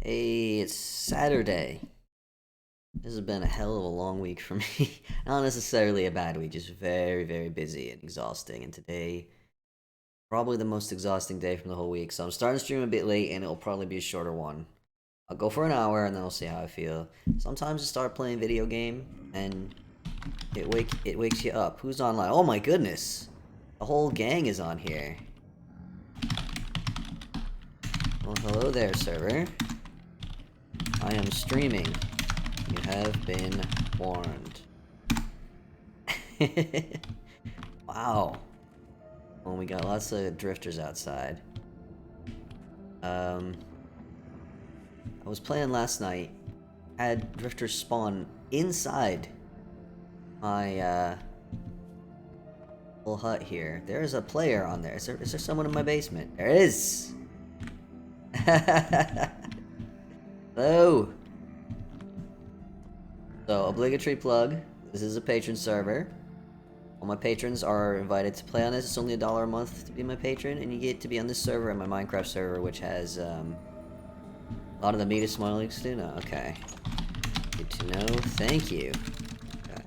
Hey, it's Saturday. This has been a hell of a long week for me. Not necessarily a bad week, just very, very busy and exhausting. And today, probably the most exhausting day from the whole week. So I'm starting to stream a bit late, and it'll probably be a shorter one. I'll go for an hour, and then I'll see how I feel. Sometimes I start playing video game, and it wakes you up. Who's online? Oh my goodness, the whole gang is on here. Well, hello there, server. I am streaming. You have been warned. Wow. Well, we got lots of drifters outside. I was playing last night. Had drifters spawn inside my little hut here. There's a player on there. Is there someone in my basement? There is. Hello. So, obligatory plug. This is a patron server. All my patrons are invited to play on this. It's only $1 a month to be my patron, and you get to be on this server and my Minecraft server, which has a lot of the meat is smiling to know. Okay. Good to know. Thank you. Okay.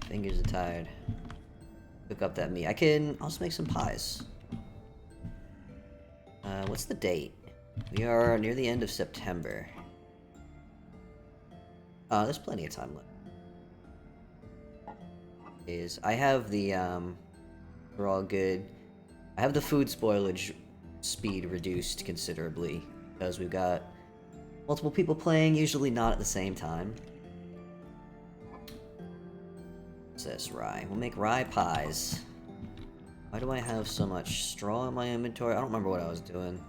Fingers are tired. Cook up that meat. I'll just make some pies. What's the date? We are near the end of September. There's plenty of time left. I have the, we're all good. I have the food spoilage speed reduced considerably, because we've got multiple people playing, usually not at the same time. What's this? Rye. We'll make rye pies. Why do I have so much straw in my inventory? I don't remember what I was doing.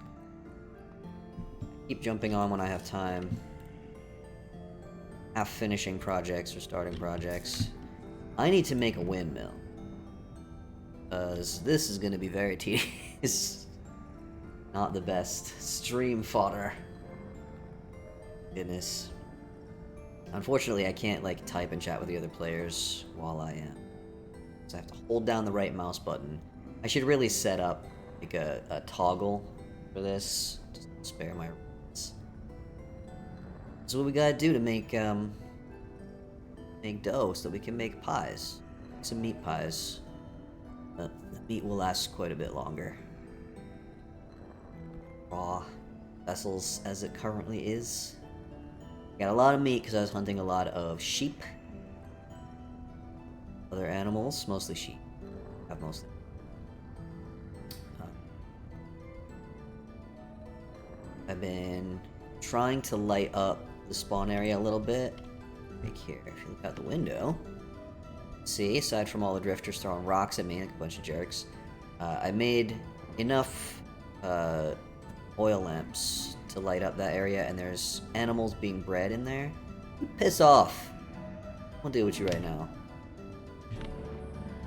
Keep jumping on when I have time. Half finishing projects or starting projects. I need to make a windmill. Because this is going to be very tedious. Not the best stream fodder. Goodness. Unfortunately, I can't, like, type and chat with the other players while I am. So I have to hold down the right mouse button. I should really set up, like, a toggle for this. Just to spare my rights. That's what we gotta do to make dough so we can make pies. Some meat pies. The meat will last quite a bit longer. Raw vessels as it currently is. Got a lot of meat because I was hunting a lot of sheep. Other animals, mostly sheep. I've mostly. I've been trying to light up the spawn area a little bit. Right here, if you look out the window, see, aside from all the drifters throwing rocks at me like a bunch of jerks, I made enough oil lamps to light up that area, and there's animals being bred in there. Piss off! I'll deal with you right now.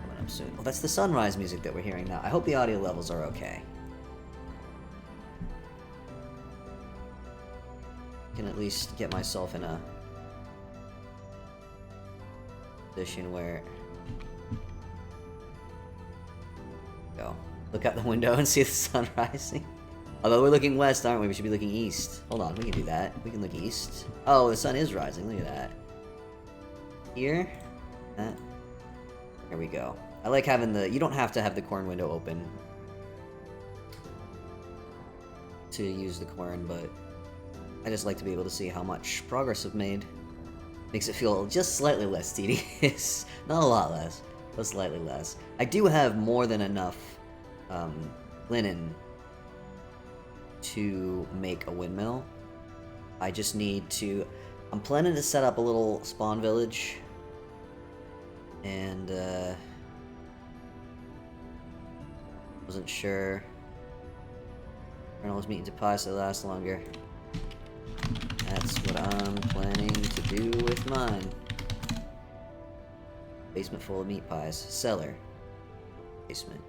Coming up soon. Oh, that's the sunrise music that we're hearing now. I hope the audio levels are okay. I can at least get myself in a position where go look out the window and see the sun rising. Although we're looking west, aren't we? We should be looking east. Hold on, we can do that. We can look east. Oh, the sun is rising. Look at that. Here. There we go. I like having the... You don't have to have the corn window open to use the corn, but I just like to be able to see how much progress I've made. Makes it feel just slightly less tedious. Not a lot less, but slightly less. I do have more than enough linen to make a windmill. I just need to... I'm planning to set up a little spawn village. And, wasn't sure. Reynolds meat into pie so they last longer. That's what I'm planning to do with mine. Basement full of meat pies. Cellar. Basement.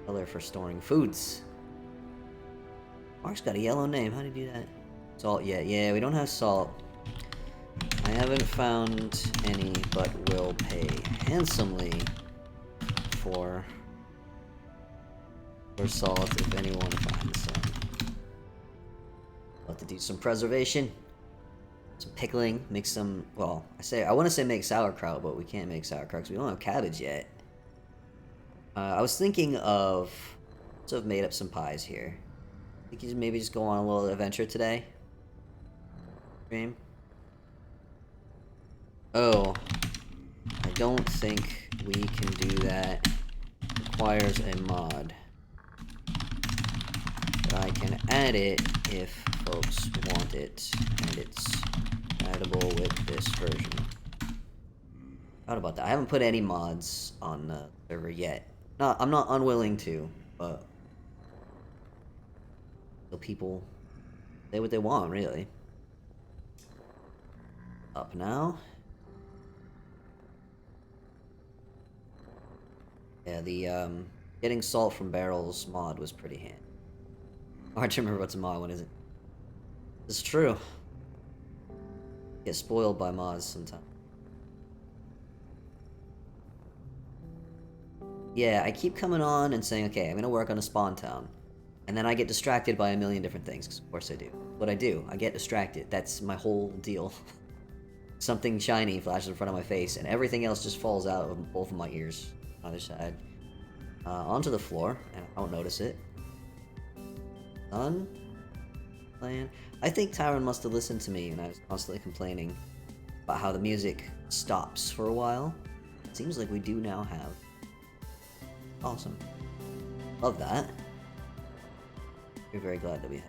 Cellar for storing foods. Mark's got a yellow name. How do you do that? Salt yet? Yeah, we don't have salt. I haven't found any, but will pay handsomely for salt if anyone finds some. About to do some preservation. Some pickling. Make some... Well, I want to say make sauerkraut, but we can't make sauerkraut because we don't have cabbage yet. I was thinking of... So I've made up some pies here. I think you maybe just go on a little adventure today. Stream. Oh. I don't think we can do that. Requires a mod. But I can add it if folks want it. And it's compatible with this version. How about that? I haven't put any mods on the server yet. No, I'm not unwilling to, but the people say what they want, really. Up now. Yeah, the getting salt from barrels mod was pretty handy. Hard to remember what's a mod, what is it? It's true. Get spoiled by mods sometimes. Yeah, I keep coming on and saying, okay, I'm gonna work on a spawn town. And then I get distracted by a million different things, because of course I do. What I do, I get distracted. That's my whole deal. Something shiny flashes in front of my face, and everything else just falls out of both of my ears. Other side. Onto the floor, and I don't notice it. Sun? Playing. I think Tyron must have listened to me, and I was constantly complaining about how the music stops for a while. It seems like we do now have. Awesome. Love that. We're very glad that we have.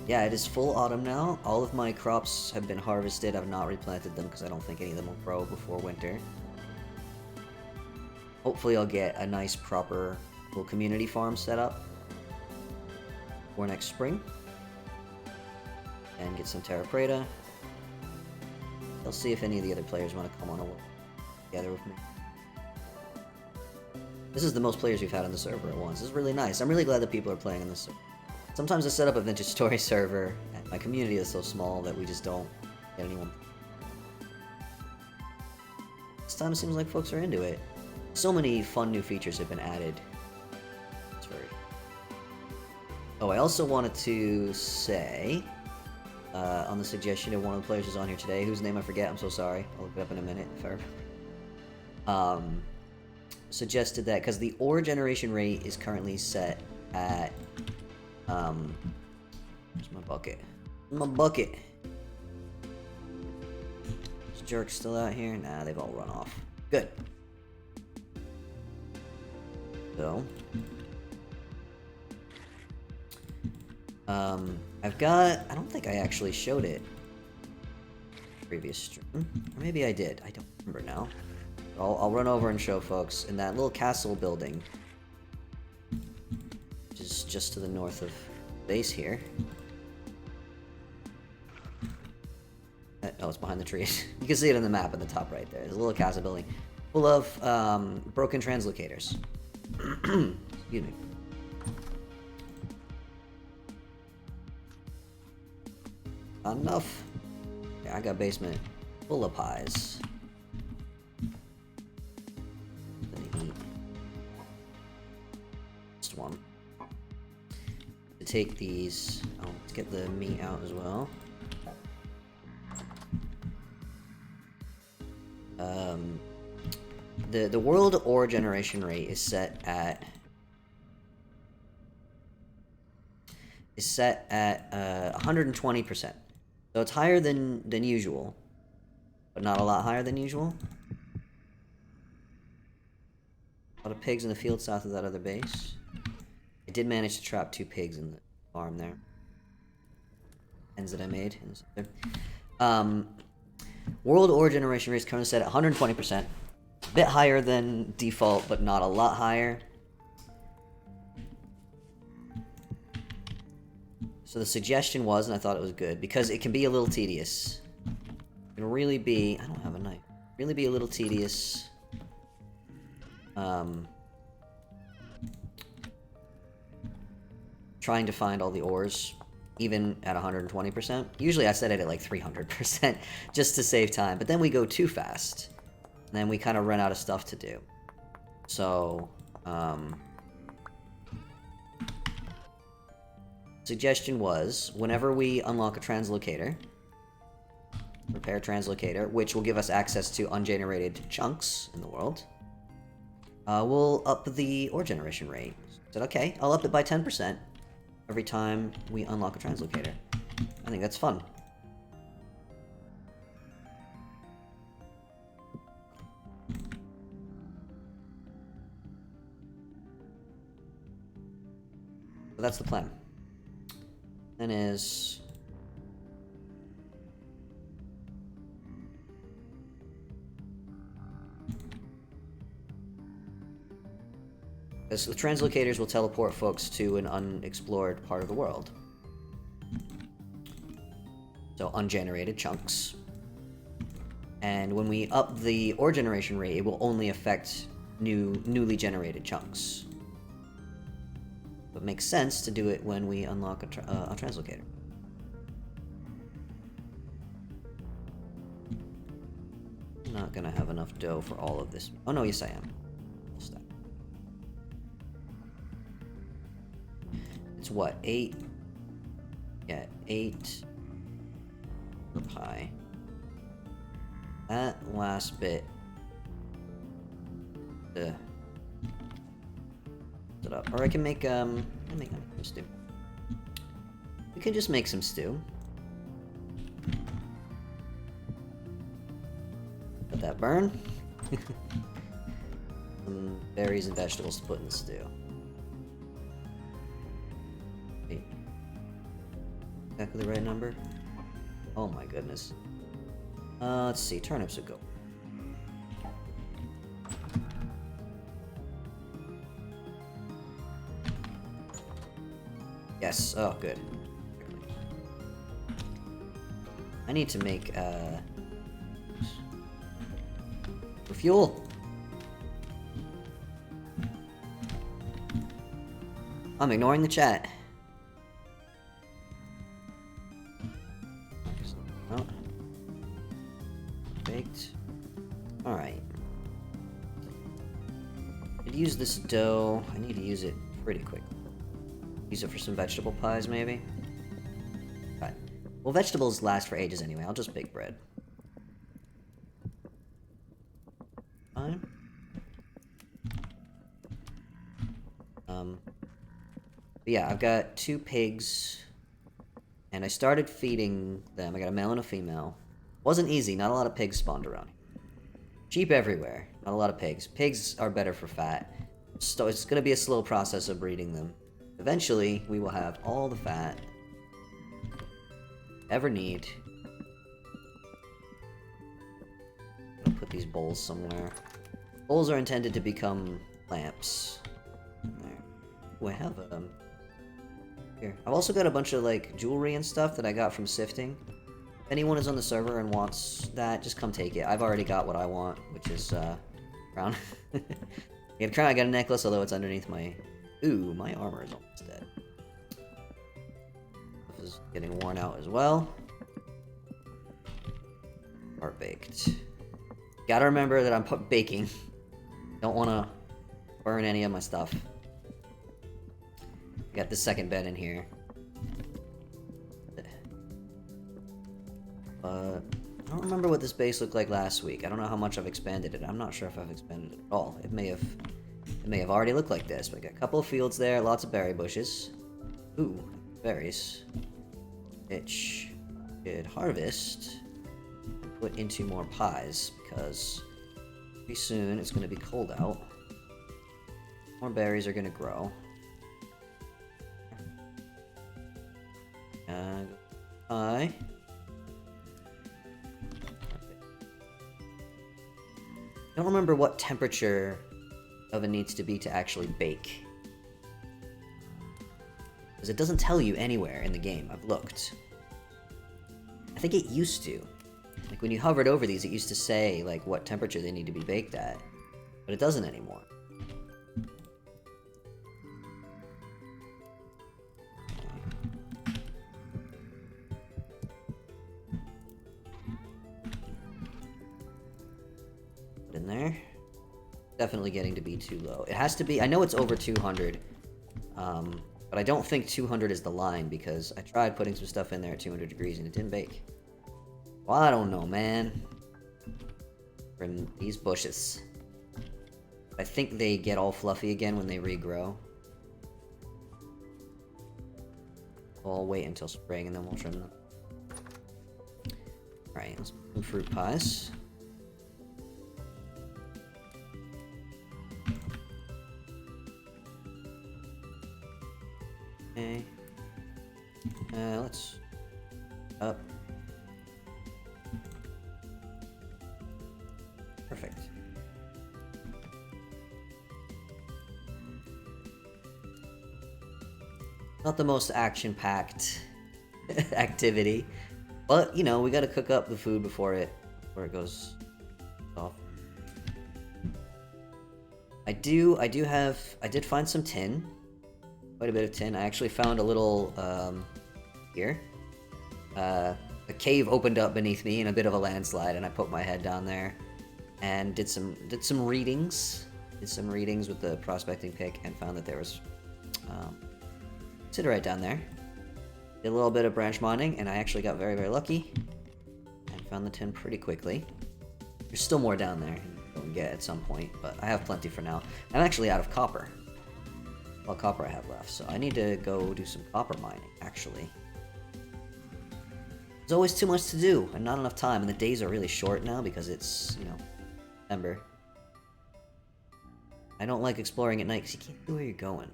Yeah, it is full autumn now. All of my crops have been harvested. I've not replanted them because I don't think any of them will grow before winter. Hopefully I'll get a nice proper little community farm set up for next spring. And get some terra preta. I'll see if any of the other players want to come on together with me. This is the most players we've had on the server at once. This is really nice. I'm really glad that people are playing on this server. Sometimes I set up a Vintage Story server, and my community is so small that we just don't get anyone. This time it seems like folks are into it. So many fun new features have been added. It's very... Oh, I also wanted to say, on the suggestion of one of the players who's on here today, whose name I forget, I'm so sorry. I'll look it up in a minute if I remember. Suggested that because the ore generation rate is currently set at where's my bucket? My bucket. Is Jerk still out here? Nah, they've all run off. Good. So I've got, I don't think I actually showed it previous stream. Or maybe I did. I don't remember now. I'll run over and show folks in that little castle building, which is just to the north of base here. Oh, it's behind the trees. You can see it on the map at the top right there. There's a little castle building full of broken translocators. Excuse me. Not enough. Yeah, I got basement full of pies. One to take these. Oh, let's get the meat out as well. The world ore generation rate is set at 120%. So it's higher than usual, but not a lot higher than usual. A lot of pigs in the field south of that other base. I did manage to trap 2 pigs in the farm there. Ends that I made. World ore generation rate is currently set at 120%. A bit higher than default, but not a lot higher. So the suggestion was, and I thought it was good, because it can be a little tedious. It can really be... I don't have a knife. Really be a little tedious... trying to find all the ores, even at 120%. Usually I set it at like 300%, just to save time. But then we go too fast, and then we kind of run out of stuff to do. So, Suggestion was, whenever we unlock a translocator, repair translocator, which will give us access to ungenerated chunks in the world, we'll up the ore generation rate. I said, okay, I'll up it by 10% every time we unlock a translocator. I think that's fun. So that's the plan. Then is... Because the translocators will teleport folks to an unexplored part of the world. So ungenerated chunks. And when we up the ore generation rate, it will only affect newly generated chunks. But it makes sense to do it when we unlock a translocator. I'm not gonna have enough dough for all of this. Oh no, yes I am. It's what, 8? Yeah, 8 per pie. That last bit. Set it up. Or I can make some stew. We can just make some stew. Let that burn. Some berries and vegetables to put in the stew. Exactly the right number? Oh my goodness. Let's see, turnips would go. Yes, oh good. I need to make, for fuel. I'm ignoring the chat. Oh. Baked. Alright. I'd use this dough. I need to use it pretty quickly. Use it for some vegetable pies, maybe? Alright. Well, vegetables last for ages anyway. I'll just bake bread. Fine. But yeah, I've got 2 pigs. And I started feeding them. I got a male and a female. Wasn't easy. Not a lot of pigs spawned around here. Sheep everywhere. Not a lot of pigs. Pigs are better for fat. So it's going to be a slow process of breeding them. Eventually, we will have all the fat ever need. I'm gonna put these bowls somewhere. Bowls are intended to become lamps. There. Oh, I have here. I've also got a bunch of like jewelry and stuff that I got from sifting. If anyone is on the server and wants that, just come take it. I've already got what I want, which is crown. I got a crown. I got a necklace, although it's underneath my. Ooh, my armor is almost dead. This is getting worn out as well. Part baked. Gotta remember that I'm baking. Don't want to burn any of my stuff. Got the second bed in here. I don't remember what this base looked like last week. I don't know how much I've expanded it. I'm not sure if I've expanded it at all. It may have already looked like this, but I got a couple of fields there, lots of berry bushes. Ooh, berries. Which should harvest and put into more pies, because pretty soon it's going to be cold out. More berries are going to grow. Pie. I don't remember what temperature oven needs to be to actually bake. Because it doesn't tell you anywhere in the game. I've looked. I think it used to. Like when you hovered over these, it used to say like what temperature they need to be baked at. But it doesn't anymore. Put in there. Definitely getting to be too low. It has to be, I know it's over 200, but But I don't think 200 is the line because I tried putting some stuff in there at 200 degrees and it didn't bake. Well, I don't know, man. From these bushes. I think they get all fluffy again when they regrow. I'll wait until spring and then we'll trim them. Alright, let's make some fruit pies. Okay. Let's up. Perfect. Not the most action-packed activity, but you know we got to cook up the food before it goes off. I did find some tin, quite a bit of tin. I actually found a little here. A cave opened up beneath me in a bit of a landslide, and I put my head down there and did some readings. Did some readings with the prospecting pick and found that there was right down there. Did a little bit of branch mining, and I actually got very, very lucky and found the tin pretty quickly. There's still more down there we'll get at some point, but I have plenty for now. I'm actually out of copper. Well, copper I have left, so I need to go do some copper mining, actually. There's always too much to do and not enough time, and the days are really short now because it's, you know, December. I don't like exploring at night because you can't see where you're going.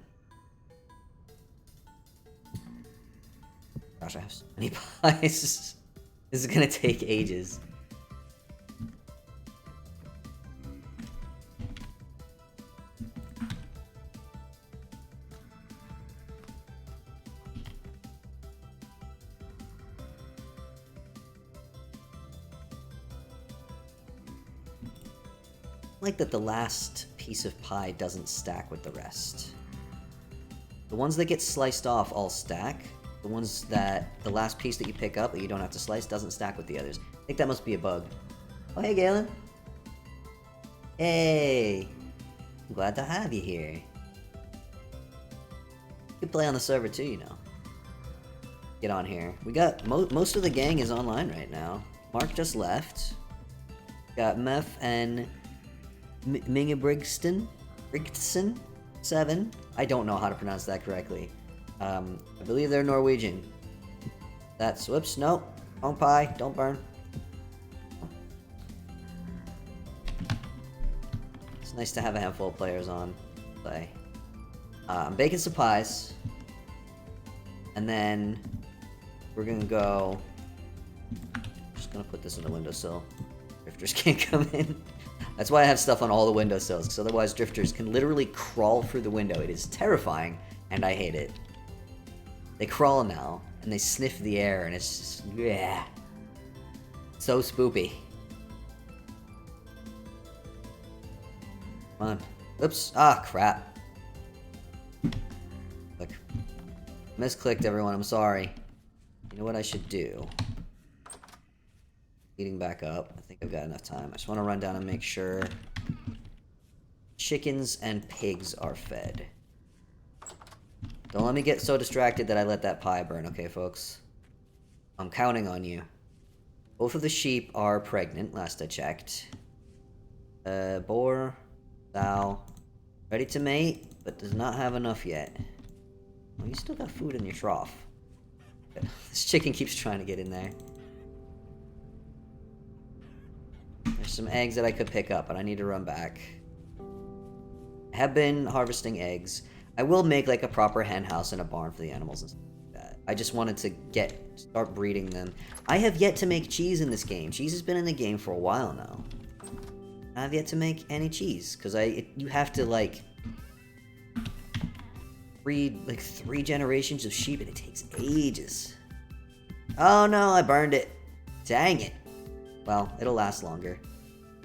Gosh, I have so many pies. This is gonna take ages. I like that the last piece of pie doesn't stack with the rest. The ones that get sliced off all stack. The ones that, the last piece that you pick up that you don't have to slice doesn't stack with the others. I think that must be a bug. Oh, hey, Galen. Hey. I'm glad to have you here. You can play on the server too, you know. Get on here. We got, most of the gang is online right now. Mark just left. Got Meth and Minga Brigson 7. I don't know how to pronounce that correctly. I believe they're Norwegian. That's, whoops, nope. Wrong pie, don't burn. It's nice to have a handful of players on play. I'm baking some pies. And then we're gonna go, just gonna put this on the windowsill. Drifters can't come in. That's why I have stuff on all the windowsills, because otherwise drifters can literally crawl through the window. It is terrifying, and I hate it. They crawl now, and they sniff the air, and it's just, yeah. So spoopy. Come on. Oops. Ah, crap. Look. Misclicked, everyone. I'm sorry. You know what I should do? Eating back up. I think I've got enough time. I just want to run down and make sure chickens and pigs are fed. Don't let me get so distracted that I let that pie burn, okay, folks? I'm counting on you. Both of the sheep are pregnant, last I checked. Boar, sow, ready to mate, but does not have enough yet. Oh, you still got food in your trough. This chicken keeps trying to get in there. There's some eggs that I could pick up, but I need to run back. I have been harvesting eggs. I will make like a proper hen house and a barn for the animals and stuff like that. I just wanted to start breeding them. I have yet to make cheese in this game. Cheese has been in the game for a while now. I have yet to make any cheese because you have to like breed like 3 generations of sheep and it takes ages. Oh no, I burned it. Dang it. Well, it'll last longer.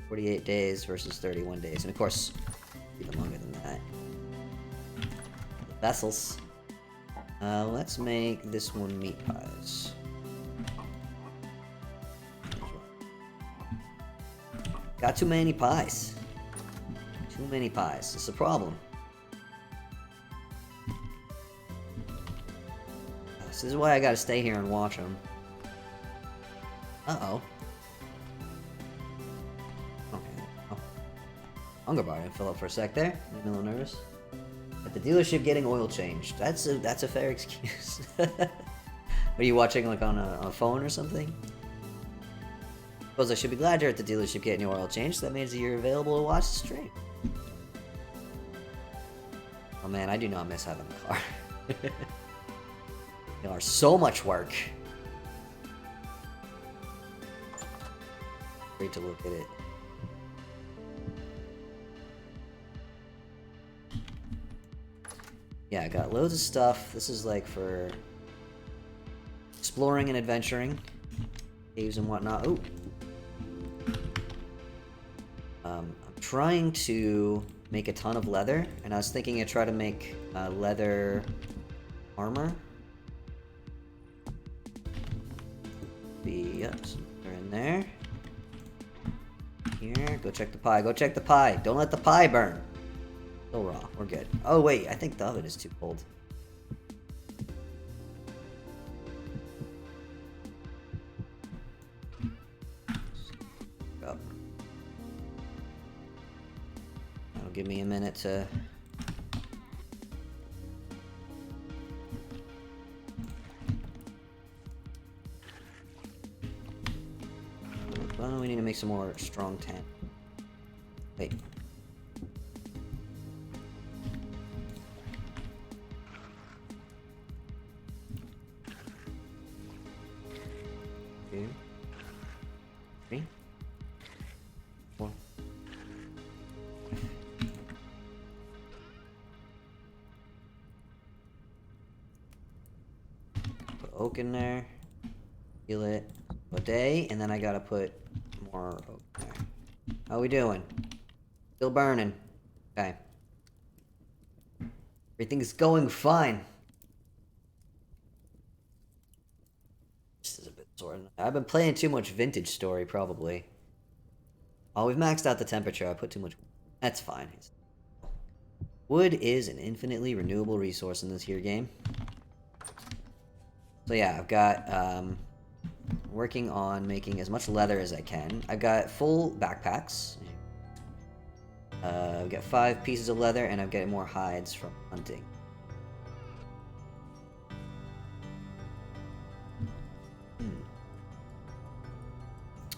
48 days versus 31 days. And of course, even longer than that. Vessels. Let's make this one meat pies. Got too many pies. Too many pies. It's a problem. This is why I gotta stay here and watch them. Uh-oh. Okay. Oh. Hunger bar didn't fill up for a sec there. I'm a little nervous. At the dealership getting oil changed. That's a fair excuse. Are you watching like on a phone or something? Suppose I should be glad you're at the dealership getting your oil changed. That means that you're available to watch the stream. Oh man, I do not miss having a car. They are so much work. Great to look at it. Yeah, I got loads of stuff. This is like for exploring and adventuring. Caves and whatnot. Ooh. I'm trying to make a ton of leather, and I was thinking I'd try to make leather armor. Yep, they're in there. Here, go check the pie. Go check the pie. Don't let the pie burn. Still raw. We're good. Oh wait, I think the oven is too cold. Go. That'll give me a minute to. Well, we need to make some more strong tan. Wait. Two. Three. Four. Put oak in there. Seal it. A day, and then I gotta put more oak there. How we doing? Still burning. Okay. Everything's going fine. This is a bit sore. I've been playing too much Vintage Story, probably. Oh, we've maxed out the temperature. I put too much. That's fine. Wood is an infinitely renewable resource in this here game. So yeah, I've got working on making as much leather as I can. I've got full backpacks. I've got 5 pieces of leather, and I've got more hides from hunting.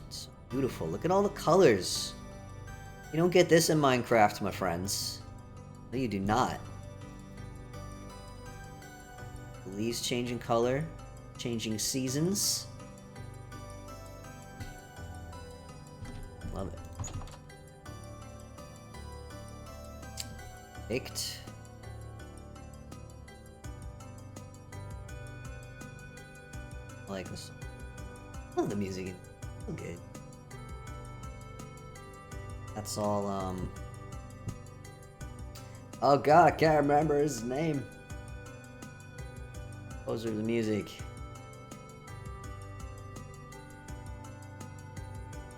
It's so beautiful. Look at all the colors. You don't get this in Minecraft, my friends. No, you do not. The leaves changing color, changing seasons. Love it. Baked. I like this. Oh, the music is so good. That's all, oh god, I can't remember his name. Those are the music.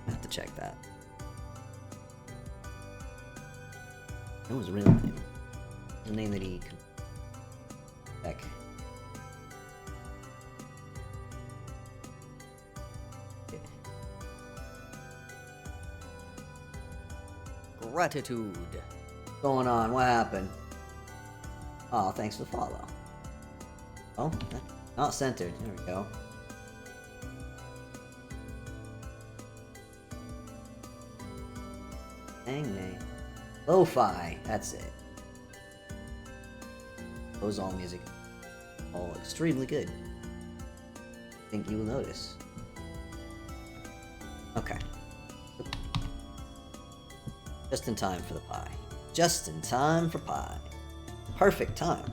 I have to check that. That was a real name. The name that he could check. Gratitude. What's going on? What happened? Oh, thanks for the follow. Oh, not centered. There we go. Dang me. Lo-fi. That's it. Those all music. All extremely good. I think you will notice. Okay. Just in time for the pie. Just in time for pie. Perfect time.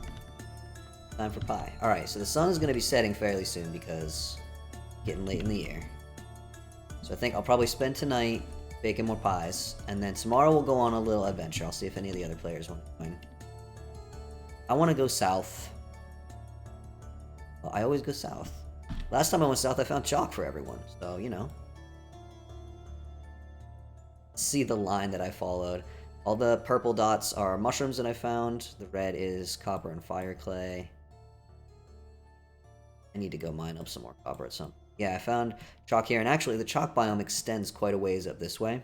Time for pie. Alright, so the sun is going to be setting fairly soon because it's getting late in the year. So I think I'll probably spend tonight baking more pies, and then tomorrow we'll go on a little adventure. I'll see if any of the other players want to join. I want to go south. Well, I always go south. Last time I went south, I found chalk for everyone, so, you know. See the line that I followed. All the purple dots are mushrooms that I found. The red is copper and fire clay. I need to go mine up some more copper at some. Yeah, I found chalk here, and actually the chalk biome extends quite a ways up this way.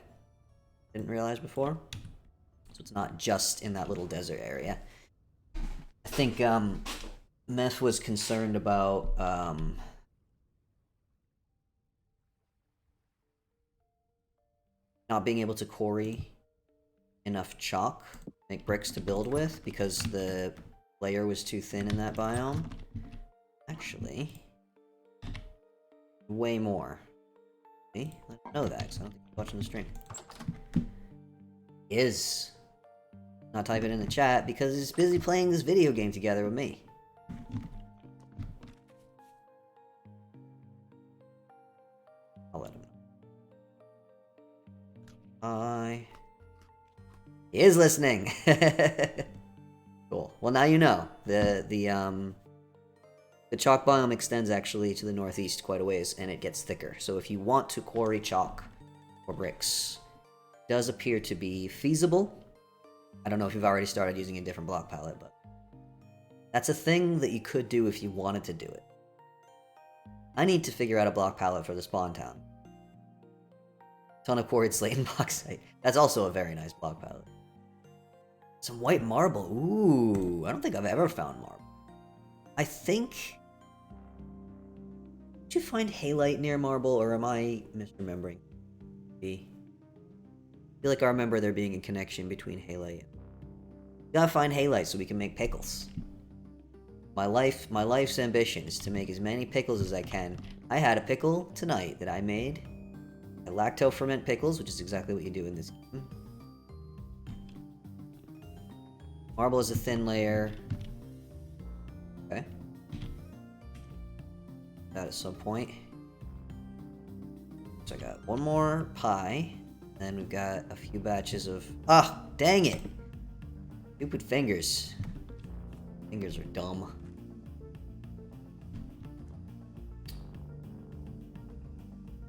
Didn't realize before. So it's not just in that little desert area. I think Meth was concerned about not being able to quarry enough chalk, make bricks to build with, because the layer was too thin in that biome. Actually, way more. Okay, let me know that, because I don't think he's watching the stream. He is. Not type it in the chat because he's busy playing this video game together with me. I'll let him know. He is listening. Cool. Well, now you know. The chalk biome extends actually to the northeast quite a ways, and it gets thicker. So if you want to quarry chalk or bricks, it does appear to be feasible. I don't know if you've already started using a different block palette, but that's a thing that you could do if you wanted to do it. I need to figure out a block palette for the spawn town. Ton of quarried slate and bauxite. That's also a very nice block palette. Some white marble. Ooh, I don't think I've ever found marble. I think... Did you find halite near marble, or am I misremembering? I feel like I remember there being a connection between halite and... Gotta find halite so we can make pickles. My life's ambition is to make as many pickles as I can. I had a pickle tonight that I made. I lacto-ferment pickles, which is exactly what you do in this game. Marble is a thin layer. Okay. That at some point. So I got one more pie. Then we've got a few batches of... Ah! Dang it! Stupid fingers. Fingers are dumb.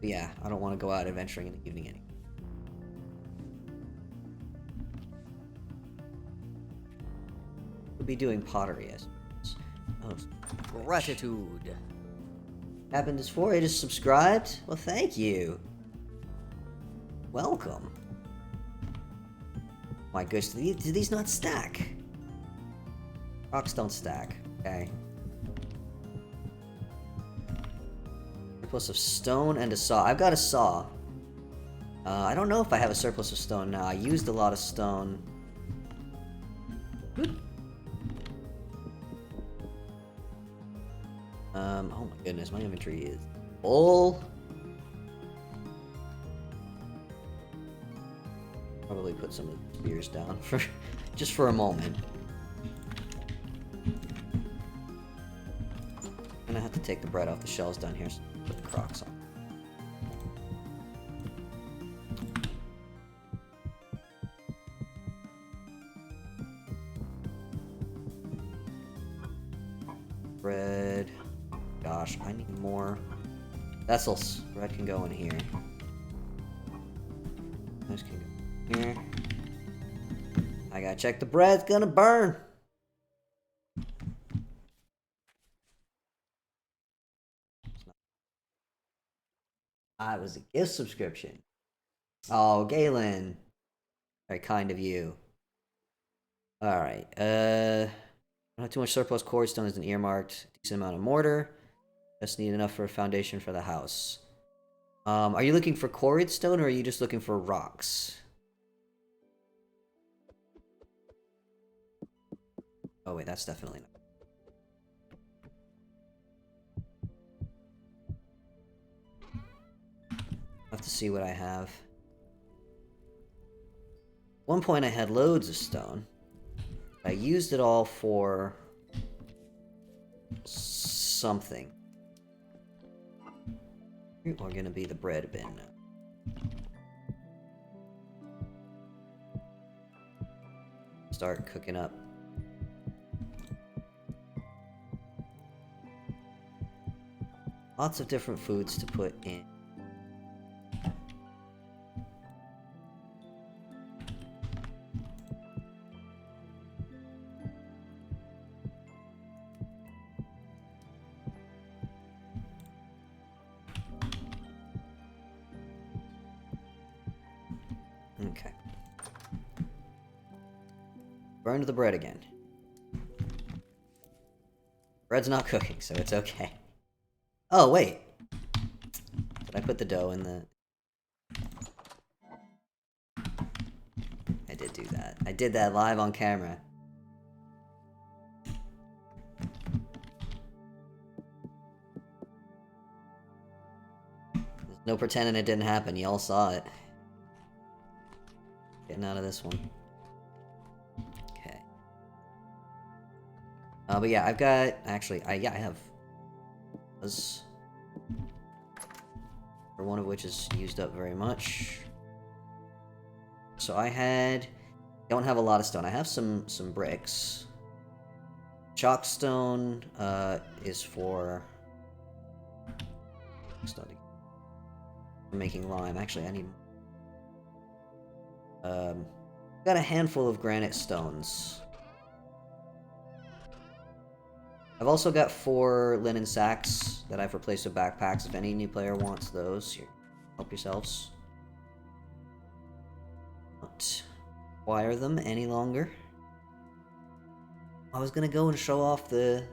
But yeah, I don't want to go out adventuring in the evening anymore. We'll be doing pottery, I suppose. Oh, gratitude. Happened this for? You just subscribed? Well, thank you. Welcome. My goodness, do these not stack? Rocks don't stack. Okay. Surplus of stone and a saw. I've got a saw. I don't know if I have a surplus of stone now. I used a lot of stone. Oh my goodness, my inventory is full. Probably put some of the spears down for just for a moment. I'm gonna have to take the bread off the shelves down here so put the crocs on. Bread. Gosh, I need more vessels. Bread can go in here. This can go here. I gotta check the bread's gonna burn. It was a gift subscription. Oh, Galen. Very kind of you. Alright, don't have too much surplus quartz stone is an earmarked. Decent amount of mortar. Just need enough for a foundation for the house. Are you looking for quarried stone, or are you just looking for rocks? Oh wait, that's definitely not. I'll have to see what I have. At one point I had loads of stone. I used it all for something. We're gonna be the bread bin now. Start cooking up. Lots of different foods to put in. Okay. Burned the bread again. Bread's not cooking, so it's okay. Oh, wait. Did I put the dough in the... I did do that. I did that live on camera. There's no pretending it didn't happen. Y'all saw it. Getting out of this one. Okay. But yeah, I've got... Actually, I have... For one of which is used up very much. So I had... Don't have a lot of stone. I have some bricks. Chalkstone is for making lime. Actually, I need... got a handful of granite stones. I've also got 4 linen sacks that I've replaced with backpacks. If any new player wants those, here, help yourselves. Don't acquire them any longer. I was gonna go and show off the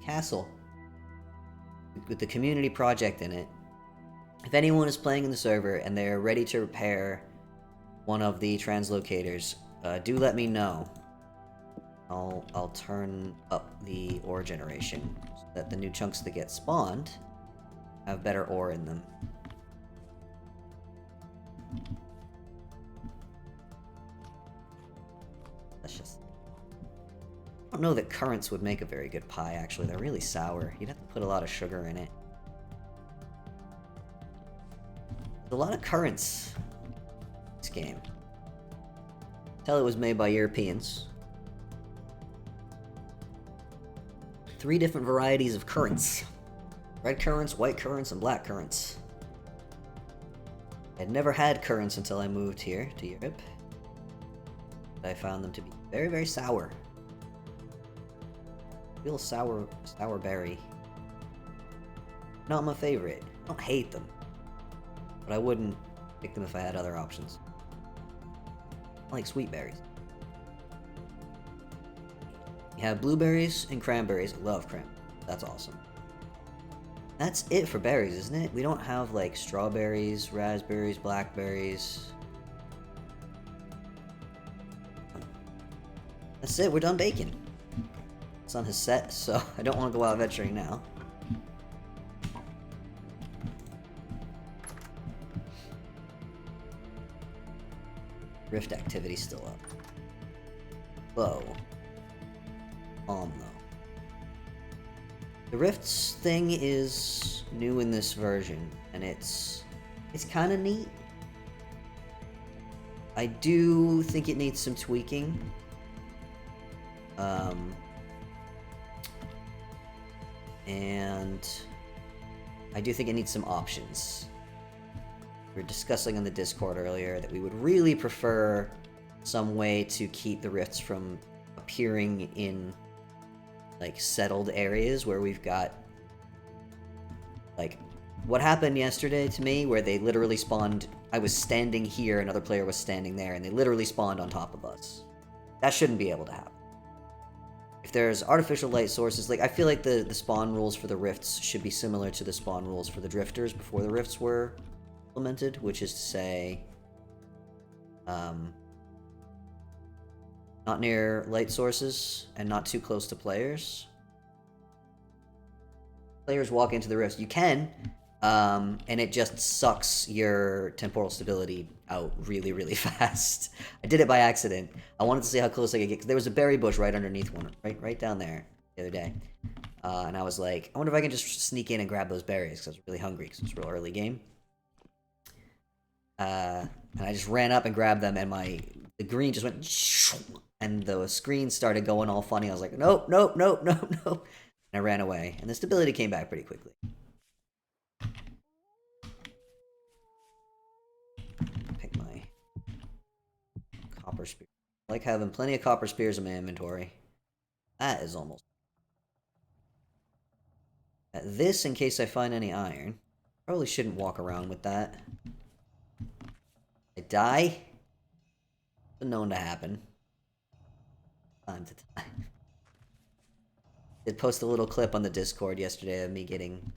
castle with the community project in it. If anyone is playing in the server and they're ready to repair one of the translocators, do let me know. I'll turn up the ore generation so that the new chunks that get spawned have better ore in them. Let's just... I don't know that currants would make a very good pie, actually. They're really sour. You'd have to put a lot of sugar in it. There's a lot of currants in this game. Tell it was made by Europeans. 3 different varieties of currants. Red currants, white currants, and black currants. I'd never had currants until I moved here to Europe. I found them to be very, very sour. Real sour berry. Not my favorite. I don't hate them. But I wouldn't pick them if I had other options. I like sweet berries. You have blueberries and cranberries. I love cranberries. That's awesome. That's it for berries, isn't it? We don't have, like, strawberries, raspberries, blackberries. That's it, we're done baking. The sun has set, so I don't want to go out venturing now. Rift activity still up. Low. Though. The Rifts thing is new in this version, and it's kind of neat. I do think it needs some tweaking. And I do think it needs some options. We were discussing on the Discord earlier that we would really prefer some way to keep the rifts from appearing in, like, settled areas where we've got, like, what happened yesterday to me where they literally spawned... I was standing here, another player was standing there, and they literally spawned on top of us. That shouldn't be able to happen. If there's artificial light sources, like, I feel like the spawn rules for the rifts should be similar to the spawn rules for the drifters before the rifts were implemented, which is to say, not near light sources and not too close to players. Players walk into the rifts. You can, and it just sucks your temporal stability out really, really fast. I did it by accident. I wanted to see how close I could get, because there was a berry bush right underneath one, right down there the other day. And I was like, I wonder if I can just sneak in and grab those berries, because I was really hungry, because it was a real early game. And I just ran up and grabbed them, and the green just went, and the screen started going all funny. I was like, nope, nope, nope, nope, nope. And I ran away, and the stability came back pretty quickly. Pick my copper spear. I like having plenty of copper spears in my inventory. That is almost... This, in case I find any iron. Probably shouldn't walk around with that. I die? Been known to happen. Time to time. Did post a little clip on the Discord yesterday of me getting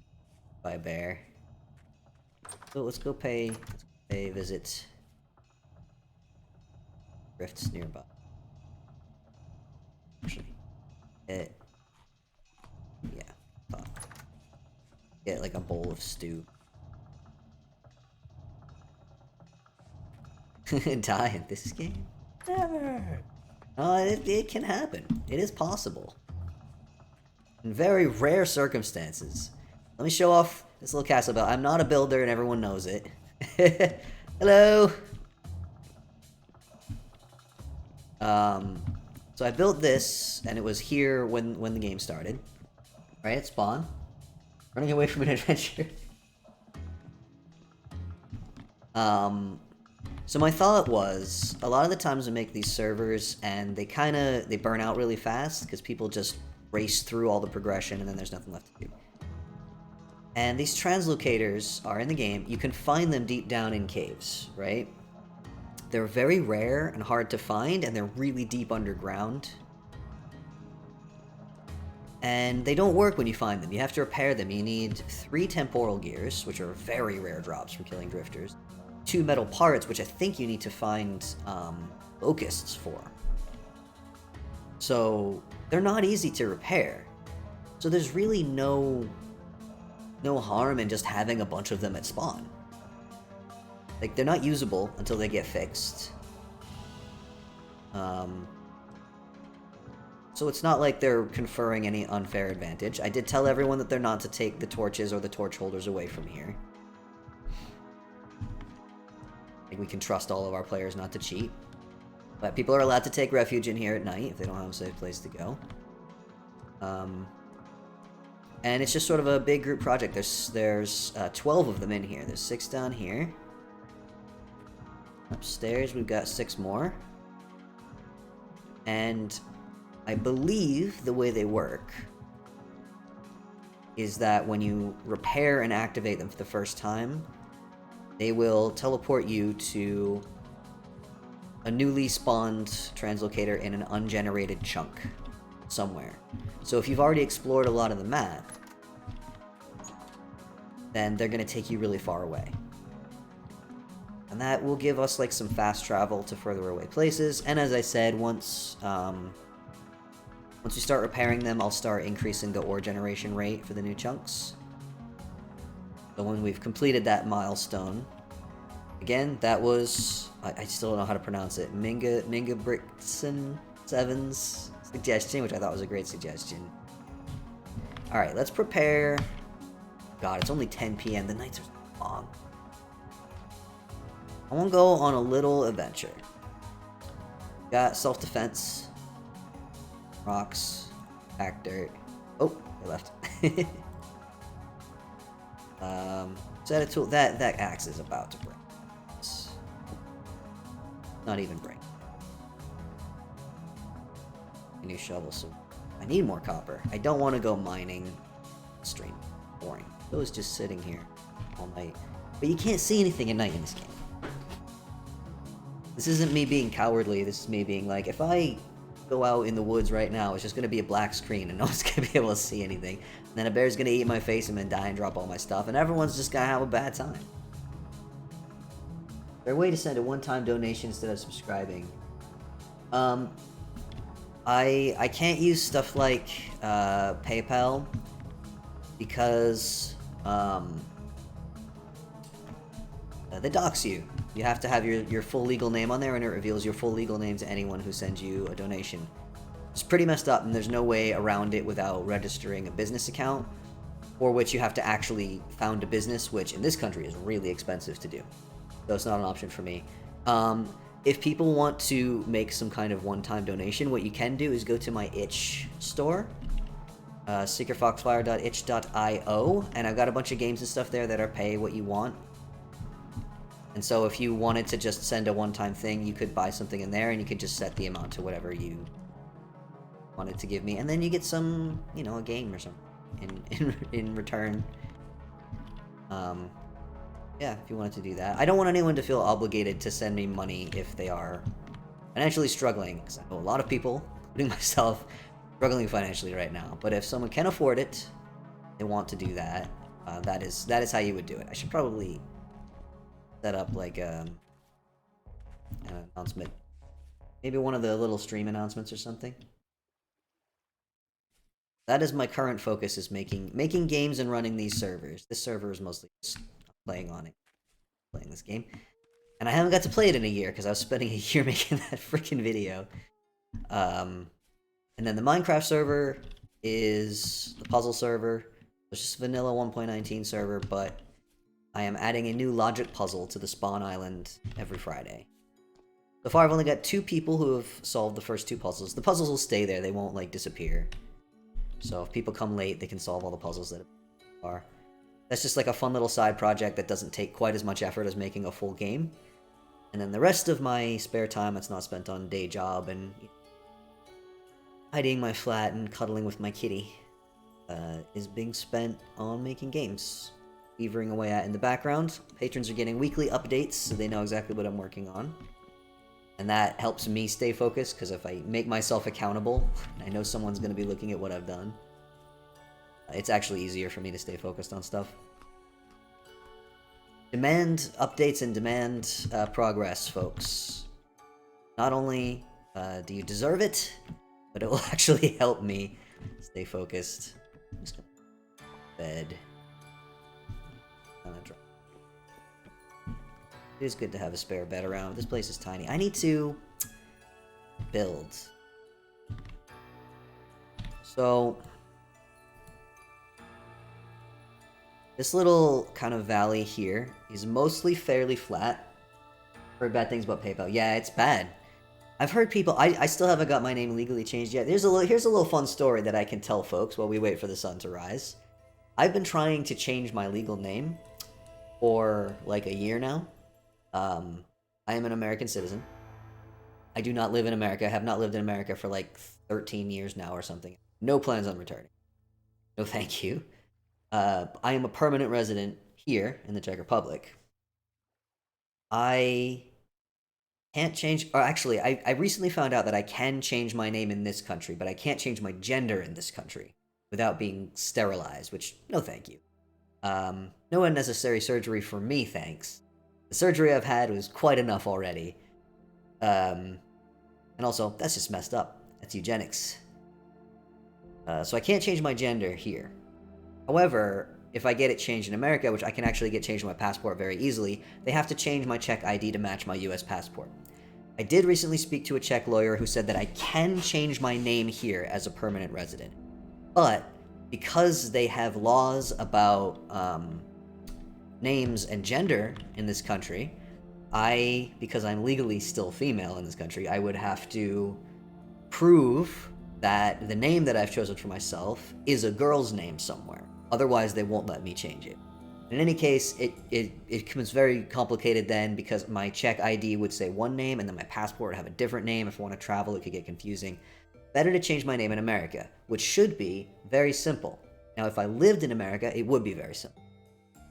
by a bear. So let's go pay visit rifts nearby. Actually, yeah, get like a bowl of stew. Die in this game? Never. It can happen. It is possible. In very rare circumstances. Let me show off this little castle belt. I'm not a builder and everyone knows it. Hello! So I built this, and it was here when the game started. Right at spawn. Running away from an adventure. So my thought was, a lot of the times we make these servers, and they burn out really fast, because people just race through all the progression, and then there's nothing left to do. And these translocators are in the game. You can find them deep down in caves, right? They're very rare and hard to find, and they're really deep underground. And they don't work when you find them. You have to repair them. You need 3 temporal gears, which are very rare drops from killing drifters. 2 metal parts, which I think you need to find locusts for. So they're not easy to repair. So there's really no harm in just having a bunch of them at spawn. Like, they're not usable until they get fixed. So it's not like they're conferring any unfair advantage. I did tell everyone that they're not to take the torches or the torch holders away from here. I think we can trust all of our players not to cheat. But people are allowed to take refuge in here at night if they don't have a safe place to go. And it's just sort of a big group project. There's 12 of them in here. There's 6 down here. Upstairs, we've got 6 more. And I believe the way they work is that when you repair and activate them for the first time, they will teleport you to a newly spawned translocator in an ungenerated chunk somewhere. So if you've already explored a lot of the map, then they're going to take you really far away. And that will give us like some fast travel to further away places. And as I said, once we start repairing them, I'll start increasing the ore generation rate for the new chunks. So when we've completed that milestone, again, that was, I still don't know how to pronounce it, Minga Brixen 7's suggestion, which I thought was a great suggestion. Alright, let's prepare. God, it's only 10 p.m. The nights are long. I want to go on a little adventure. Got self-defense. Rocks. Pack dirt. Oh, they left. Set a tool. That axe is about to break. Not even break. A new shovel, so I need more copper. I don't want to go mining. Stream. Boring. It was just sitting here all night. But you can't see anything at night in this game. This isn't me being cowardly. This is me being like, if I go out in the woods right now, it's just going to be a black screen and no one's going to be able to see anything. And then a bear's going to eat my face and then die and drop all my stuff. And everyone's just going to have a bad time. Is there a way to send a one-time donation instead of subscribing? I can't use stuff like PayPal because they dox you. You have to have your full legal name on there, and it reveals your full legal name to anyone who sends you a donation. It's pretty messed up, and there's no way around it without registering a business account, for which you have to actually found a business, which in this country is really expensive to do. So it's not an option for me. If people want to make some kind of one-time donation, what you can do is go to my itch store, secretfoxfire.itch.io, and I've got a bunch of games and stuff there that are pay what you want. And so if you wanted to just send a one-time thing, you could buy something in there, and you could just set the amount to whatever you wanted to give me, and then you get some, you know, a game or something in return. Yeah, if you wanted to do that. I don't want anyone to feel obligated to send me money if they are financially struggling, because I know a lot of people, including myself, struggling financially right now. But if someone can afford it, they want to do that, that is how you would do it. I should probably set up like an announcement, maybe one of the little stream announcements or something. That is my current focus, is making games and running these servers. This server is mostly just playing this game. And I haven't got to play it in a year because I was spending a year making that freaking video. And then the Minecraft server is the puzzle server. It's just vanilla 1.19 server, but I am adding a new logic puzzle to the spawn island every Friday. So far, I've only got 2 people who have solved the first 2 puzzles. The puzzles will stay there; they won't like disappear. So if people come late, they can solve all the puzzles that are. That's just like a fun little side project that doesn't take quite as much effort as making a full game. And then the rest of my spare time that's not spent on day job and hiding my flat and cuddling with my kitty is being spent on making games. Beavering away at in the background. Patrons are getting weekly updates, so they know exactly what I'm working on. And that helps me stay focused, because if I make myself accountable, I know someone's going to be looking at what I've done. It's actually easier for me to stay focused on stuff. Demand updates and demand progress, folks. Not only do you deserve it, but it will actually help me stay focused. I'm just gonna bed. It is good to have a spare bed around. This place is tiny. I need to build. So this little kind of valley here is mostly fairly flat. Heard bad things about PayPal. Yeah, it's bad. I've heard people. I still haven't got my name legally changed yet. Here's a little fun story that I can tell folks while we wait for the sun to rise. I've been trying to change my legal name for like a year now. I am an American citizen. I do not live in America. I have not lived in America for like 13 years now or something. No plans on returning. No thank you. I am a permanent resident here in the Czech Republic. I can't change, or actually, I recently found out that I can change my name in this country, but I can't change my gender in this country without being sterilized, which, no thank you. No unnecessary surgery for me, thanks. The surgery I've had was quite enough already. And also, that's just messed up. That's eugenics. So I can't change my gender here. However, if I get it changed in America, which I can actually get changed in my passport very easily, they have to change my Czech ID to match my US passport. I did recently speak to a Czech lawyer who said that I can change my name here as a permanent resident. But because they have laws about names and gender in this country, because I'm legally still female in this country, I would have to prove that the name that I've chosen for myself is a girl's name somewhere. Otherwise, they won't let me change it. In any case, it becomes very complicated then, because my Czech ID would say one name and then my passport would have a different name. If I want to travel, it could get confusing. Better to change my name in America, which should be very simple. Now, if I lived in America, it would be very simple.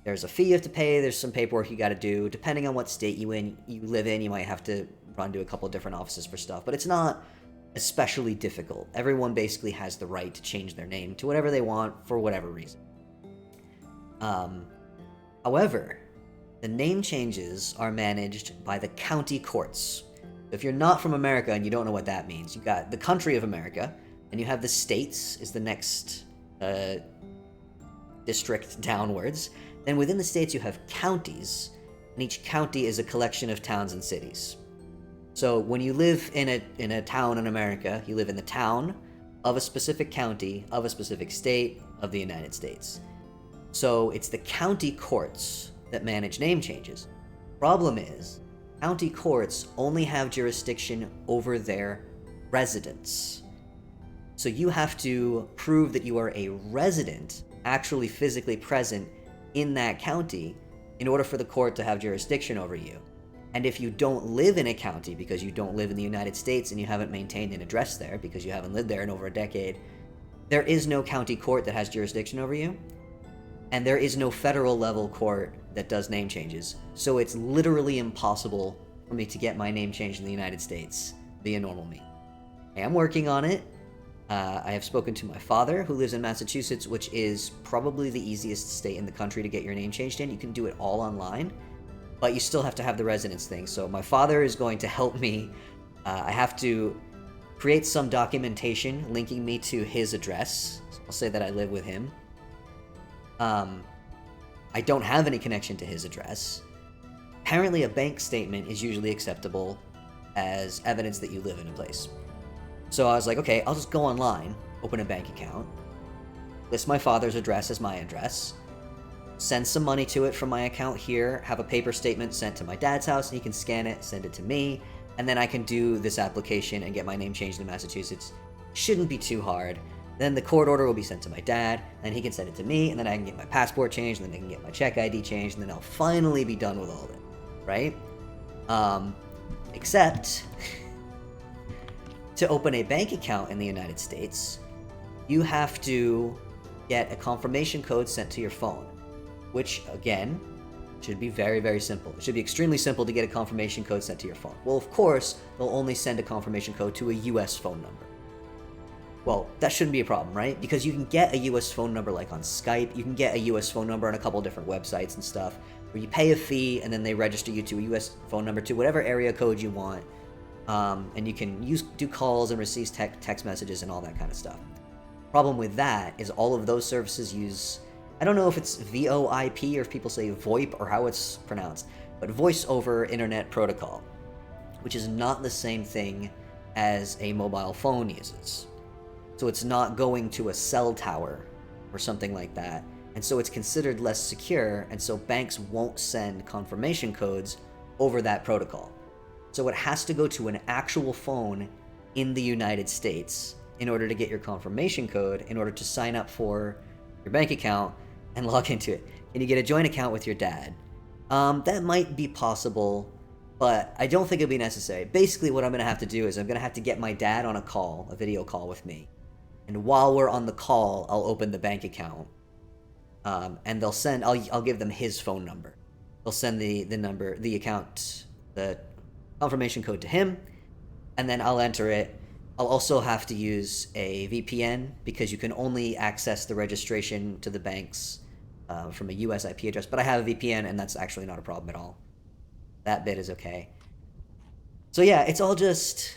There's a fee you have to pay, there's some paperwork you gotta do. Depending on what state you live in, you might have to run to a couple of different offices for stuff, but it's not especially difficult. Everyone basically has the right to change their name to whatever they want for whatever reason. However, the name changes are managed by the county courts. If you're not from America and you don't know what that means, you got the country of America, and you have the states is the next district downwards. Then within the states you have counties, and each county is a collection of towns and cities. So when you live in a town in America, you live in the town of a specific county, of a specific state, of the United States. So it's the county courts that manage name changes. Problem is, county courts only have jurisdiction over their residents. So you have to prove that you are a resident, actually physically present in that county, in order for the court to have jurisdiction over you. And if you don't live in a county because you don't live in the United States and you haven't maintained an address there because you haven't lived there in over a decade, there is no county court that has jurisdiction over you. And there is no federal level court that does name changes. So it's literally impossible for me to get my name changed in the United States be a normal me. I am working on it. I have spoken to my father, who lives in Massachusetts, which is probably the easiest state in the country to get your name changed in. You can do it all online, but you still have to have the residence thing. So my father is going to help me. I have to create some documentation linking me to his address. So I'll say that I live with him. I don't have any connection to his address. Apparently, a bank statement is usually acceptable as evidence that you live in a place. So I was like, okay, I'll just go online, open a bank account, list my father's address as my address, send some money to it from my account here, have a paper statement sent to my dad's house, and he can scan it, send it to me, and then I can do this application and get my name changed in Massachusetts. Shouldn't be too hard. Then the court order will be sent to my dad, and he can send it to me, and then I can get my passport changed, and then I can get my check ID changed, and then I'll finally be done with all of it, right? Except... to open a bank account in the United States, you have to get a confirmation code sent to your phone, which, again, should be very, very simple. It should be extremely simple to get a confirmation code sent to your phone. Well, of course, they'll only send a confirmation code to a US phone number. Well, that shouldn't be a problem, right? Because you can get a US phone number like on Skype, you can get a US phone number on a couple different websites and stuff, where you pay a fee and then they register you to a US phone number to whatever area code you want. And you can do calls and receive text messages and all that kind of stuff. Problem with that is all of those services use, I don't know if it's VoIP or if people say VoIP or how it's pronounced, but Voice over Internet Protocol, which is not the same thing as a mobile phone uses. So it's not going to a cell tower or something like that, and so it's considered less secure, and so banks won't send confirmation codes over that protocol. So it has to go to an actual phone in the United States in order to get your confirmation code, in order to sign up for your bank account and log into it. And you get a joint account with your dad. That might be possible, but I don't think it'll be necessary. Basically, what I'm going to have to do is I'm going to have to get my dad on a video call with me. And while we're on the call, I'll open the bank account. And they'll send, I'll give them his phone number. They'll send the confirmation code to him, and then I'll enter it. I'll also have to use a VPN because you can only access the registration to the banks from a US IP address, but I have a VPN and that's actually not a problem at all. That bit is okay. So yeah, it's all just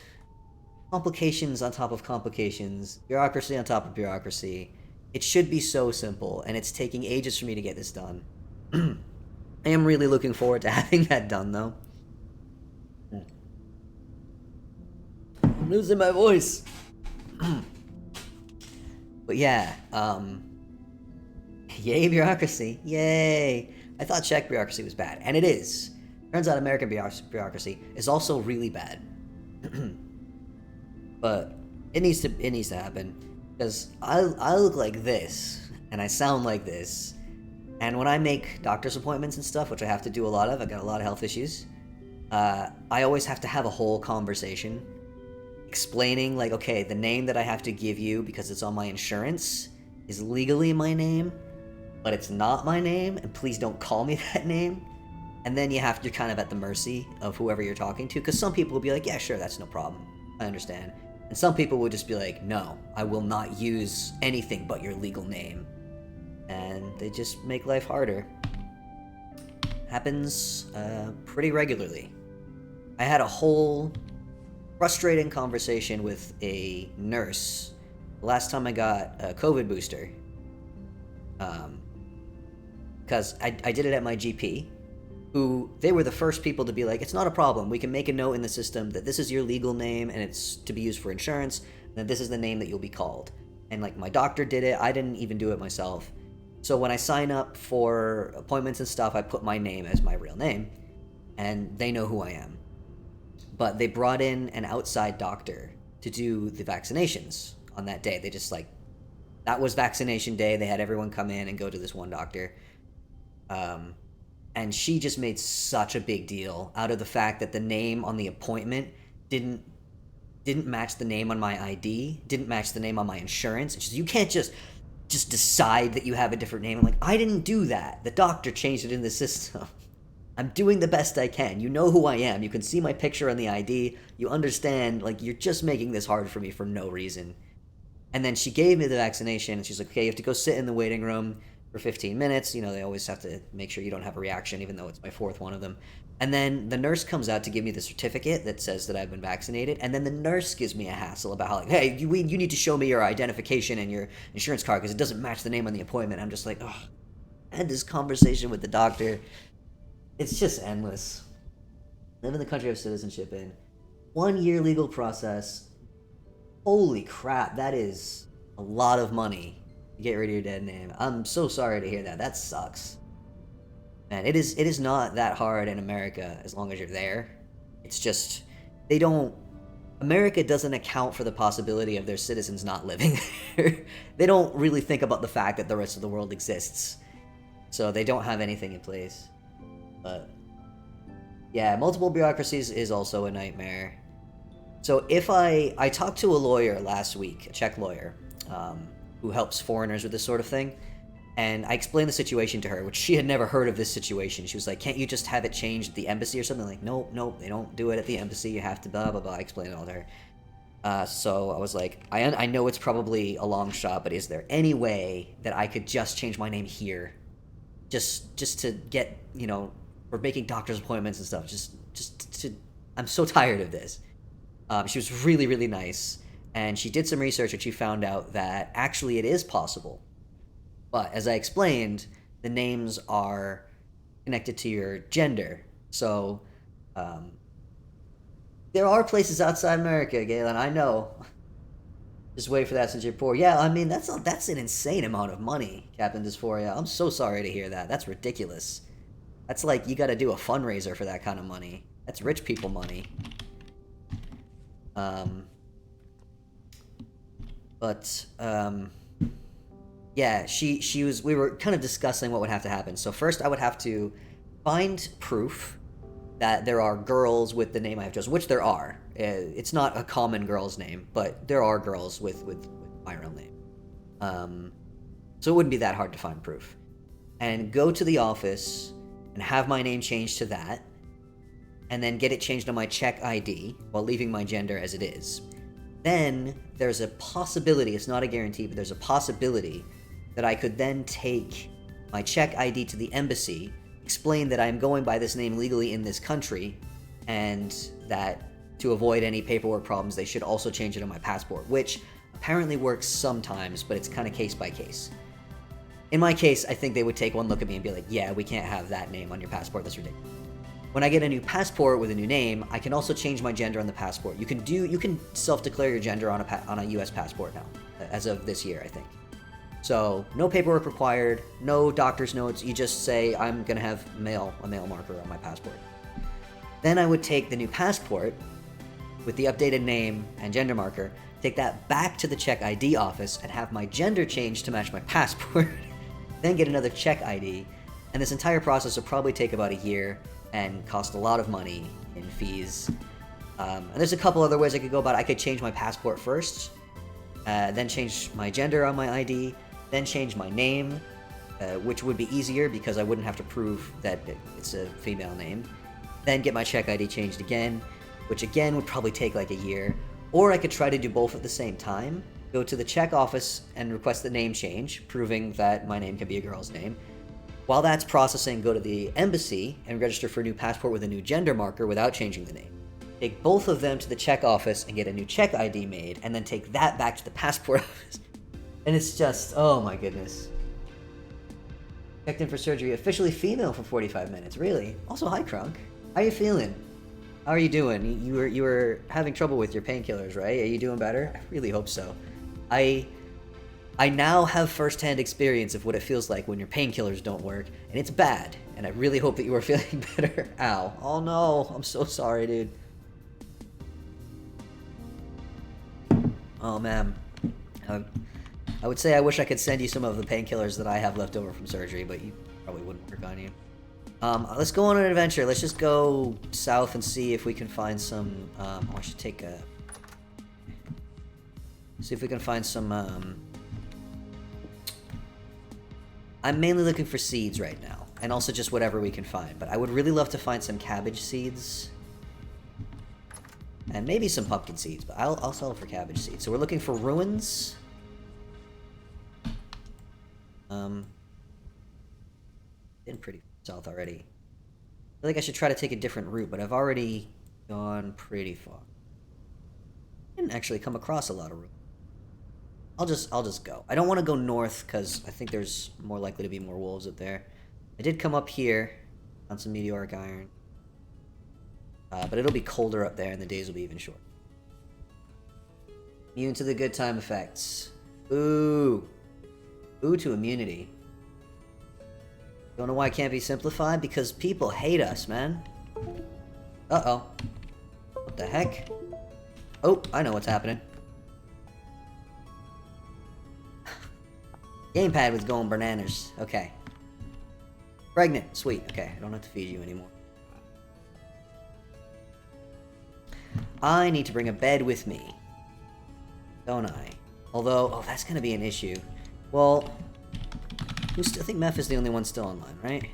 complications on top of complications, bureaucracy on top of bureaucracy. It should be so simple, and it's taking ages for me to get this done. I am really looking forward to having that done, though. I'm losing my voice. But yeah, yay bureaucracy, yay. I thought Czech bureaucracy was bad, and it is. Turns out American bureaucracy is also really bad. But it needs to happen, because I look like this, and I sound like this, and when I make doctor's appointments and stuff, which I have to do a lot of, I've got a lot of health issues, I always have to have a whole conversation explaining, like, okay, the name that I have to give you because it's on my insurance is legally my name, but it's not my name, and please don't call me that name. And then you're kind of at the mercy of whoever you're talking to, because some people will be like, yeah, sure, that's no problem, I understand. And some people would just be like, no, I will not use anything but your legal name. And they just make life harder. Happens pretty regularly. I had a whole frustrating conversation with a nurse the last time I got a COVID booster. Because I did it at my GP, who, they were the first people to be like, it's not a problem, we can make a note in the system that this is your legal name and it's to be used for insurance, and that this is the name that you'll be called. And like, my doctor did it, I didn't even do it myself. So when I sign up for appointments and stuff, I put my name as my real name, and they know who I am. But they brought in an outside doctor to do the vaccinations on that day. They just, like, that was vaccination day, they had everyone come in and go to this one doctor. And she just made such a big deal out of the fact that the name on the appointment didn't match the name on my ID, didn't match the name on my insurance. And she said, you can't just decide that you have a different name. I'm like, I didn't do that. The doctor changed it in the system. I'm doing the best I can. You know who I am. You can see my picture on the ID. You understand, like, you're just making this hard for me for no reason. And then she gave me the vaccination, and she's like, okay, you have to go sit in the waiting room for 15 minutes. You know, they always have to make sure you don't have a reaction, even though it's my fourth one of them. And then the nurse comes out to give me the certificate that says that I've been vaccinated. And then the nurse gives me a hassle about how, like, hey, you need to show me your identification and your insurance card because it doesn't match the name on the appointment. I'm just like, oh, I had this conversation with the doctor. It's just endless. Live in the country of citizenship in 1 year legal process. Holy crap, that is a lot of money to get rid of your dead name. I'm so sorry to hear that. That sucks. Man, it is not that hard in America as long as you're there. It's just America doesn't account for the possibility of their citizens not living there. They don't really think about the fact that the rest of the world exists. So they don't have anything in place. But yeah, multiple bureaucracies is also a nightmare. So if I talked to a lawyer last week, a Czech lawyer, who helps foreigners with this sort of thing, and I explained the situation to her, which she had never heard of this situation. She was like, can't you just have it changed at the embassy or something? Like, nope, they don't do it at the embassy. You have to blah, blah, blah. I explained it all to her. So I was like, I know it's probably a long shot, but is there any way that I could just change my name here? Just to get, you know, for making doctor's appointments and stuff. I'm so tired of this. She was really, really nice, and she did some research and she found out that actually it is possible. But as I explained, the names are connected to your gender. So there are places outside America, Galen, I know. Just wait for that since you're poor. Yeah, I mean, that's an insane amount of money, Captain Dysphoria. I'm so sorry to hear that. That's ridiculous. That's like you gotta do a fundraiser for that kind of money. That's rich people money. Yeah, we were kind of discussing what would have to happen. So first I would have to find proof that there are girls with the name I have chosen, which there are. It's not a common girl's name, but there are girls with my real name. So it wouldn't be that hard to find proof. And go to the office and have my name changed to that, and then get it changed on my Czech ID while leaving my gender as it is. Then there's a possibility, it's not a guarantee, but there's a possibility that I could then take my Czech ID to the embassy, explain that I'm going by this name legally in this country, and that to avoid any paperwork problems, they should also change it on my passport, which apparently works sometimes, but it's kind of case by case. In my case, I think they would take one look at me and be like, yeah, we can't have that name on your passport, that's ridiculous. When I get a new passport with a new name, I can also change my gender on the passport. You can self-declare your gender on a US passport now, as of this year, I think. So, no paperwork required, no doctor's notes, you just say, I'm gonna have a male marker on my passport. Then I would take the new passport, with the updated name and gender marker, take that back to the Czech ID office and have my gender changed to match my passport, then get another Czech ID, and this entire process will probably take about a year, and cost a lot of money in fees. And there's a couple other ways I could go about it. I could change my passport first, then change my gender on my ID, then change my name, which would be easier because I wouldn't have to prove that it's a female name. Then get my Czech ID changed again, which again would probably take like a year. Or I could try to do both at the same time, go to the Czech office and request the name change, proving that my name can be a girl's name. While that's processing, go to the embassy and register for a new passport with a new gender marker without changing the name. Take both of them to the Czech office and get a new Czech ID made, and then take that back to the passport office. And it's just, oh my goodness. Checked in for surgery, officially female for 45 minutes, really? Also, hi Crunk. How are you feeling? How are you doing? You were having trouble with your painkillers, right? Are you doing better? I really hope so. I now have first-hand experience of what it feels like when your painkillers don't work, and it's bad, and I really hope that you are feeling better. Ow. Oh no, I'm so sorry, dude. Oh man. I would say I wish I could send you some of the painkillers that I have left over from surgery, but you probably wouldn't work on you. Let's go on an adventure. Let's just go south and see if we can find some, I should take a... See if we can find some, I'm mainly looking for seeds right now, and also just whatever we can find, but I would really love to find some cabbage seeds. And maybe some pumpkin seeds, but I'll sell it for cabbage seeds. So we're looking for ruins. Been pretty south already. I feel like I should try to take a different route, but I've already gone pretty far. Didn't actually come across a lot of routes. I'll just go. I don't want to go north because I think there's more likely to be more wolves up there. I did come up here on some meteoric iron. But it'll be colder up there and the days will be even shorter. Immune to the good time effects. Ooh. Ooh to immunity. Don't know why it can't be simplified? Because people hate us, man. Uh-oh. What the heck? Oh, I know what's happening. Gamepad was going bananas. Okay. Pregnant. Sweet. Okay, I don't have to feed you anymore. I need to bring a bed with me. Don't I? Although, oh, that's going to be an issue. Well, I think Meth is the only one still online, right?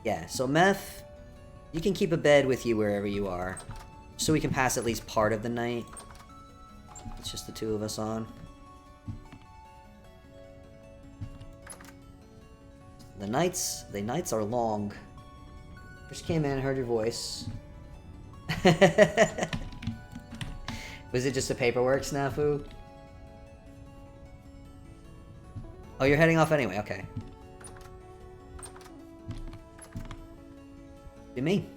Yeah, so Meth, you can keep a bed with you wherever you are. So we can pass at least part of the night. It's just the two of us on. The nights are long. Just came in, heard your voice. Was it just a paperwork snafu? Oh, you're heading off anyway, okay. Be me.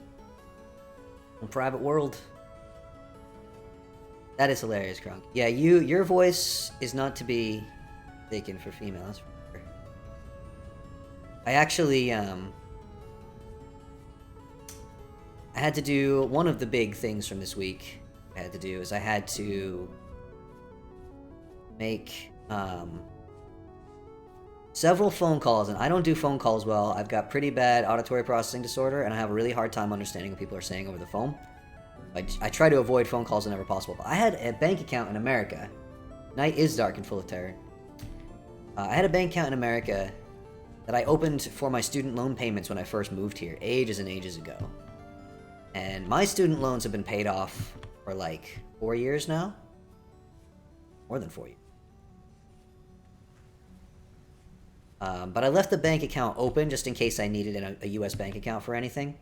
A private world. That is hilarious, Kronk. Yeah, your voice is not to be taken for female, that's for sure. I actually, I had to do one of the big things from this week. I had to make several phone calls, and I don't do phone calls well. I've got pretty bad auditory processing disorder, and I have a really hard time understanding what people are saying over the phone. I try to avoid phone calls whenever possible. But I had a bank account in America. Night is dark and full of terror. I had a bank account in America that I opened for my student loan payments when I first moved here, ages and ages ago. And my student loans have been paid off for like 4 years now. More than 4 years. But I left the bank account open just in case I needed a US bank account for anything.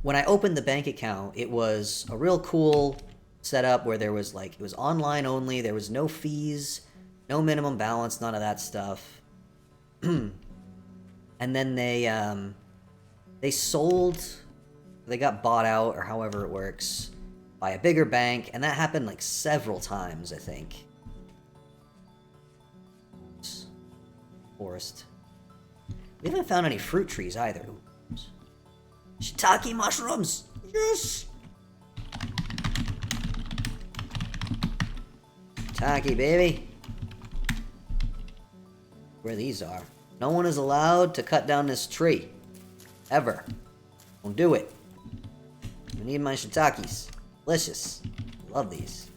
When I opened the bank account, it was a real cool setup where there was like, it was online only, there was no fees, no minimum balance, none of that stuff. And then they got bought out, or however it works, by a bigger bank, and that happened like several times, I think. Forest. We haven't found any fruit trees either. Shiitake mushrooms! Yes! Shiitake, baby! Where these are. No one is allowed to cut down this tree. Ever. Don't do it. I need my shiitakes. Delicious. Love these.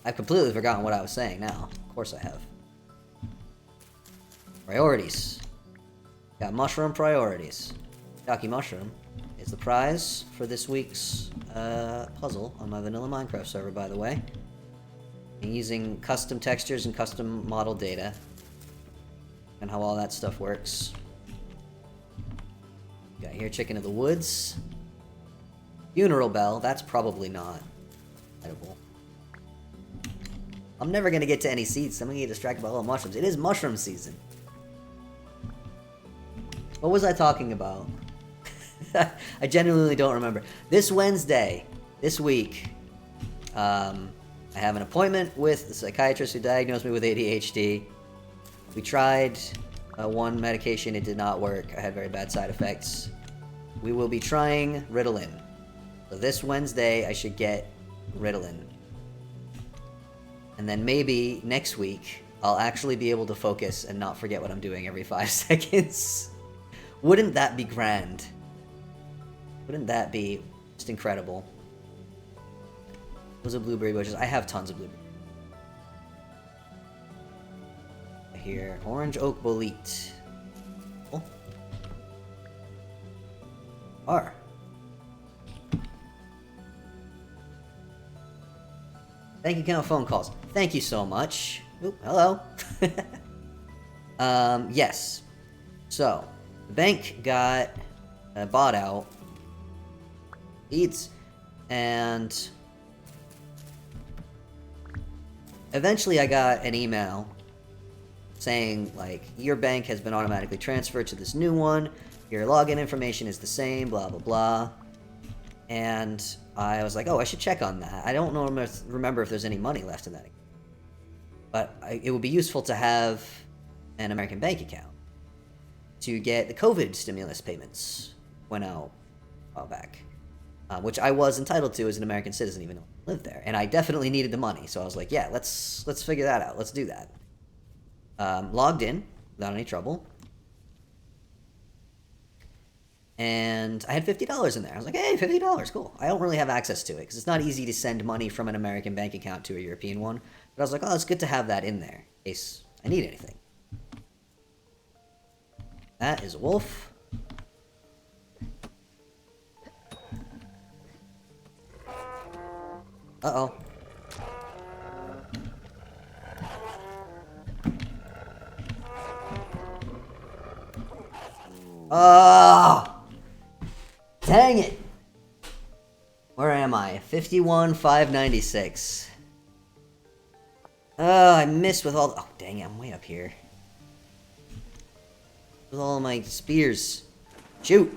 I've completely forgotten what I was saying now. Of course I have. Priorities. Got mushroom priorities. Shiitake mushroom is the prize for this week's puzzle on my vanilla Minecraft server, by the way. I'm using custom textures and custom model data. And how all that stuff works. Got here chicken of the woods. Funeral bell, that's probably not edible. I'm never gonna get to any seeds, so I'm gonna get distracted by little mushrooms. It is mushroom season. What was I talking about? I genuinely don't remember. This Wednesday, this week, I have an appointment with a psychiatrist who diagnosed me with ADHD. We tried one medication, it did not work. I had very bad side effects. We will be trying Ritalin. So this Wednesday, I should get Ritalin. And then maybe next week, I'll actually be able to focus and not forget what I'm doing every 5 seconds. Wouldn't that be grand? Wouldn't that be just incredible? Those are blueberry bushes. I have tons of blueberry. Here, orange oak bolete. Oh. Bank account phone calls. Thank you so much. Oop, hello. Yes. So, the bank got bought out. And eventually I got an email saying, like, your bank has been automatically transferred to this new one. Your login information is the same, blah, blah, blah. And I was like, oh, I should check on that. I don't remember if there's any money left in that account. But it would be useful to have an American bank account to get the COVID stimulus payments went out a while back, which I was entitled to as an American citizen, even though I lived there. And I definitely needed the money, so I was like, yeah, let's figure that out. Let's do that. Logged in without any trouble. And I had $50 in there. I was like, hey, $50, cool. I don't really have access to it because it's not easy to send money from an American bank account to a European one. But I was like, oh, it's good to have that in there in case I need anything. That is a wolf. Uh-oh. Oh! Dang it! Where am I? 51,596. Oh, I missed with all... Oh, dang it, I'm way up here. With all my spears. Shoot!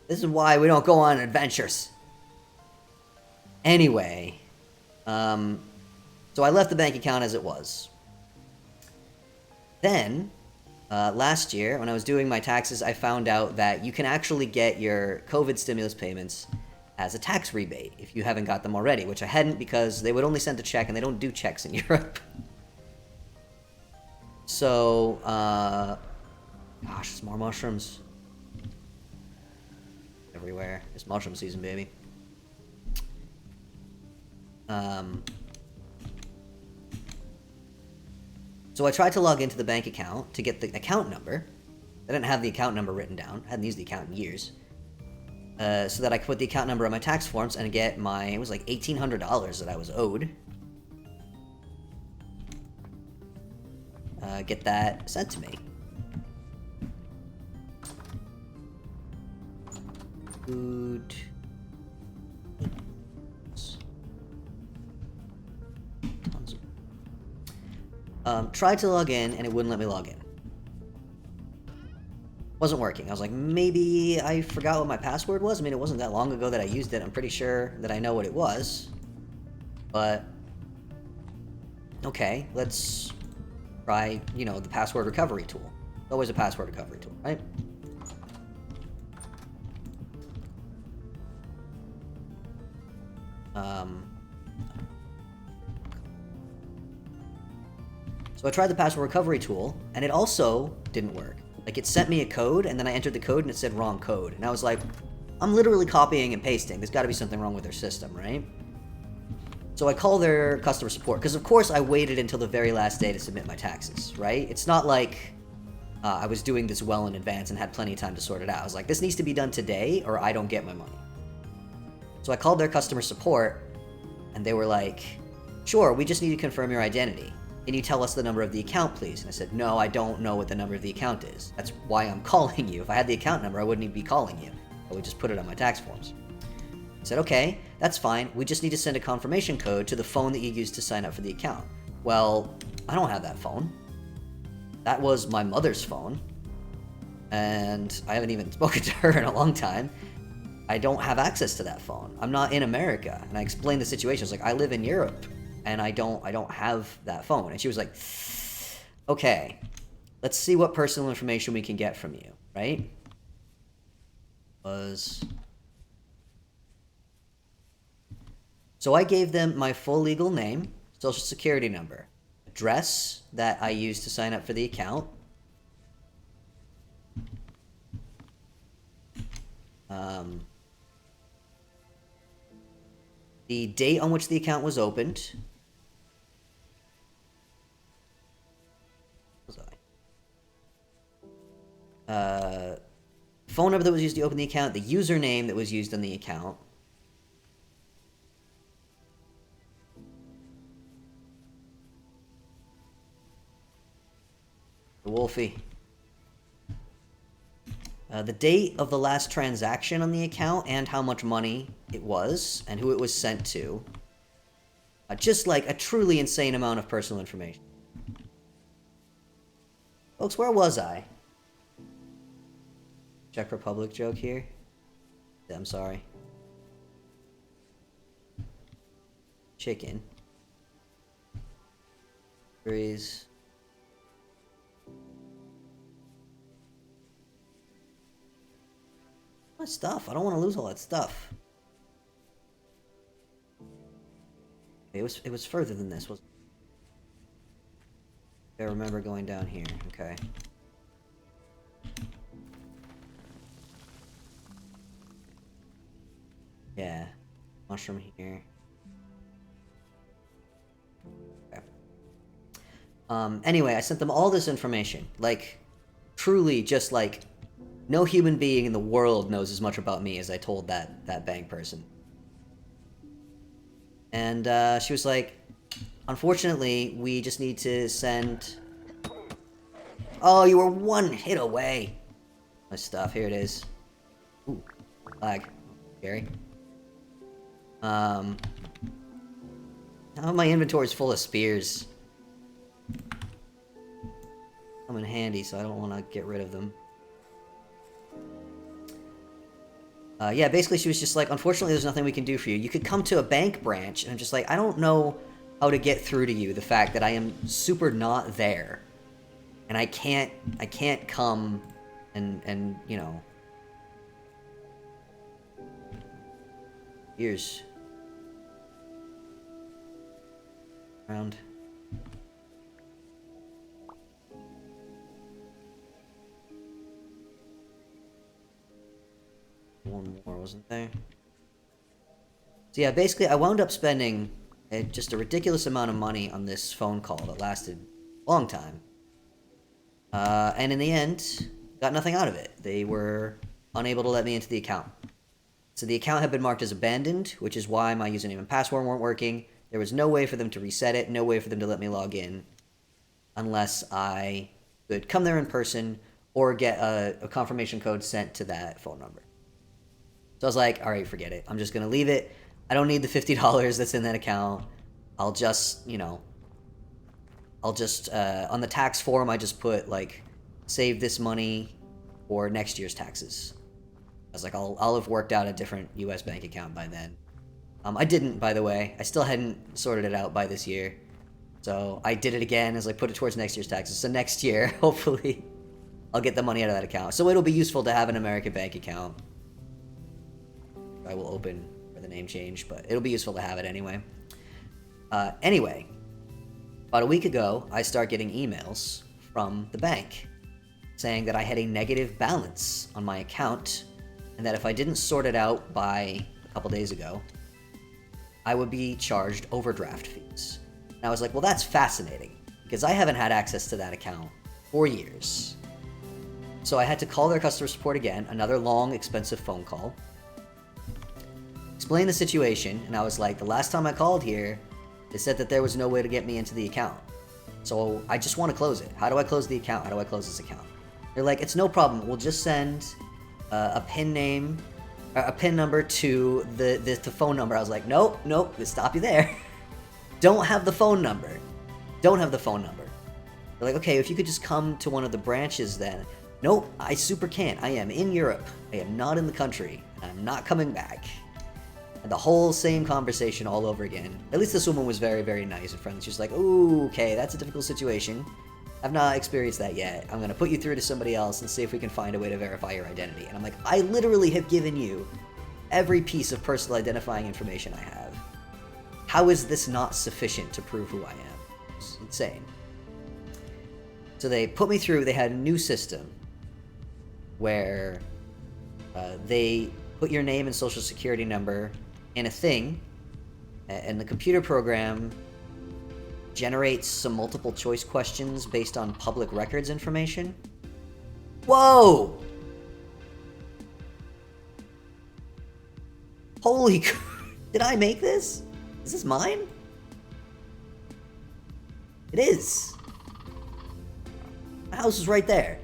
This is why we don't go on adventures. Anyway. So I left the bank account as it was. Then... last year, when I was doing my taxes, I found out that you can actually get your COVID stimulus payments as a tax rebate if you haven't got them already, which I hadn't because they would only send a check, and they don't do checks in Europe. So, gosh, there's more mushrooms. Everywhere. It's mushroom season, baby. So I tried to log into the bank account to get the account number. I didn't have the account number written down. I hadn't used the account in years. So that I could put the account number on my tax forms and get my... It was like $1,800 that I was owed. Get that sent to me. Food... Tried to log in, and it wouldn't let me log in. Wasn't working. I was like, maybe I forgot what my password was? I mean, it wasn't that long ago that I used it. I'm pretty sure that I know what it was. But... okay, let's try, you know, the password recovery tool. It's always a password recovery tool, right? So I tried the password recovery tool, and it also didn't work. Like, it sent me a code, and then I entered the code, and it said wrong code. And I was like, I'm literally copying and pasting. There's got to be something wrong with their system, right? So I call their customer support, because of course I waited until the very last day to submit my taxes, right? It's not like I was doing this well in advance and had plenty of time to sort it out. I was like, this needs to be done today, or I don't get my money. So I called their customer support, and they were like, sure, we just need to confirm your identity. Can you tell us the number of the account, please? And I said, no, I don't know what the number of the account is. That's why I'm calling you. If I had the account number, I wouldn't even be calling you. I would just put it on my tax forms. I said, okay, that's fine. We just need to send a confirmation code to the phone that you used to sign up for the account. Well, I don't have that phone. That was my mother's phone. And I haven't even spoken to her in a long time. I don't have access to that phone. I'm not in America. And I explained the situation. I was like, I live in Europe. And I don't have that phone. And she was like, okay, let's see what personal information we can get from you, right? So I gave them my full legal name, social security number, address that I used to sign up for the account, the date on which the account was opened. Phone number that was used to open the account, the username that was used on the account. Wolfie. The date of the last transaction on the account and how much money it was and who it was sent to. Just like a truly insane amount of personal information. Folks, where was I? Czech Republic joke here? I'm sorry. Chicken. Breeze. My stuff. I don't want to lose all that stuff. It was further than this, wasn't it? I remember going down here. Okay. Yeah. Mushroom here. Okay. Anyway, I sent them all this information. Like, truly just like, no human being in the world knows as much about me as I told that bank person. And she was like, unfortunately, we just need to send... Oh, you were one hit away. My stuff, here it is. Ooh, lag. Scary. Now my inventory's full of spears. Come in handy, so I don't want to get rid of them. Yeah, basically she was just like, unfortunately there's nothing we can do for you. You could come to a bank branch, and I'm just like, I don't know how to get through to you, the fact that I am super not there. And I can't come and you know. Here's around. One more, wasn't there? So yeah, basically I wound up spending just a ridiculous amount of money on this phone call that lasted a long time. And in the end, got nothing out of it. They were unable to let me into the account. So the account had been marked as abandoned, which is why my username and password weren't working. There was no way for them to reset it, no way for them to let me log in, unless I could come there in person or get a confirmation code sent to that phone number. So I was like, all right, forget it. I'm just going to leave it. I don't need the $50 that's in that account. I'll just, you know, on the tax form, I just put, like, save this money for next year's taxes. I was like, I'll have worked out a different U.S. bank account by then. I didn't, by the way. I still hadn't sorted it out by this year. So I did it again as I put it towards next year's taxes. So next year, hopefully, I'll get the money out of that account. So it'll be useful to have an American bank account. I will open for the name change, but it'll be useful to have it anyway. Anyway, about a week ago, I start getting emails from the bank saying that I had a negative balance on my account and that if I didn't sort it out by a couple days ago, I would be charged overdraft fees. And I was like, well, that's fascinating because I haven't had access to that account for years. So I had to call their customer support again, another long, expensive phone call. Explain the situation, and I was like, the last time I called here, they said that there was no way to get me into the account. So I just want to close it. How do I close the account? How do I close this account? They're like, it's no problem. We'll just send a PIN number to the phone number. I was like, nope, let's stop you there. Don't have the phone number. Don't have the phone number. They're like, okay, if you could just come to one of the branches then. Nope, I super can't. I am in Europe. I am not in the country. And I'm not coming back. And the whole same conversation all over again. At least this woman was very, very nice and friendly. She was like, ooh, okay, that's a difficult situation. I've not experienced that yet. I'm going to put you through to somebody else and see if we can find a way to verify your identity. And I'm like, I literally have given you every piece of personal identifying information I have. How is this not sufficient to prove who I am? It's insane. So they put me through. They had a new system where they put your name and social security number in a thing, and the computer program generates some multiple choice questions based on public records information. Whoa! Holy did I make this? Is this mine? It is. My house is right there.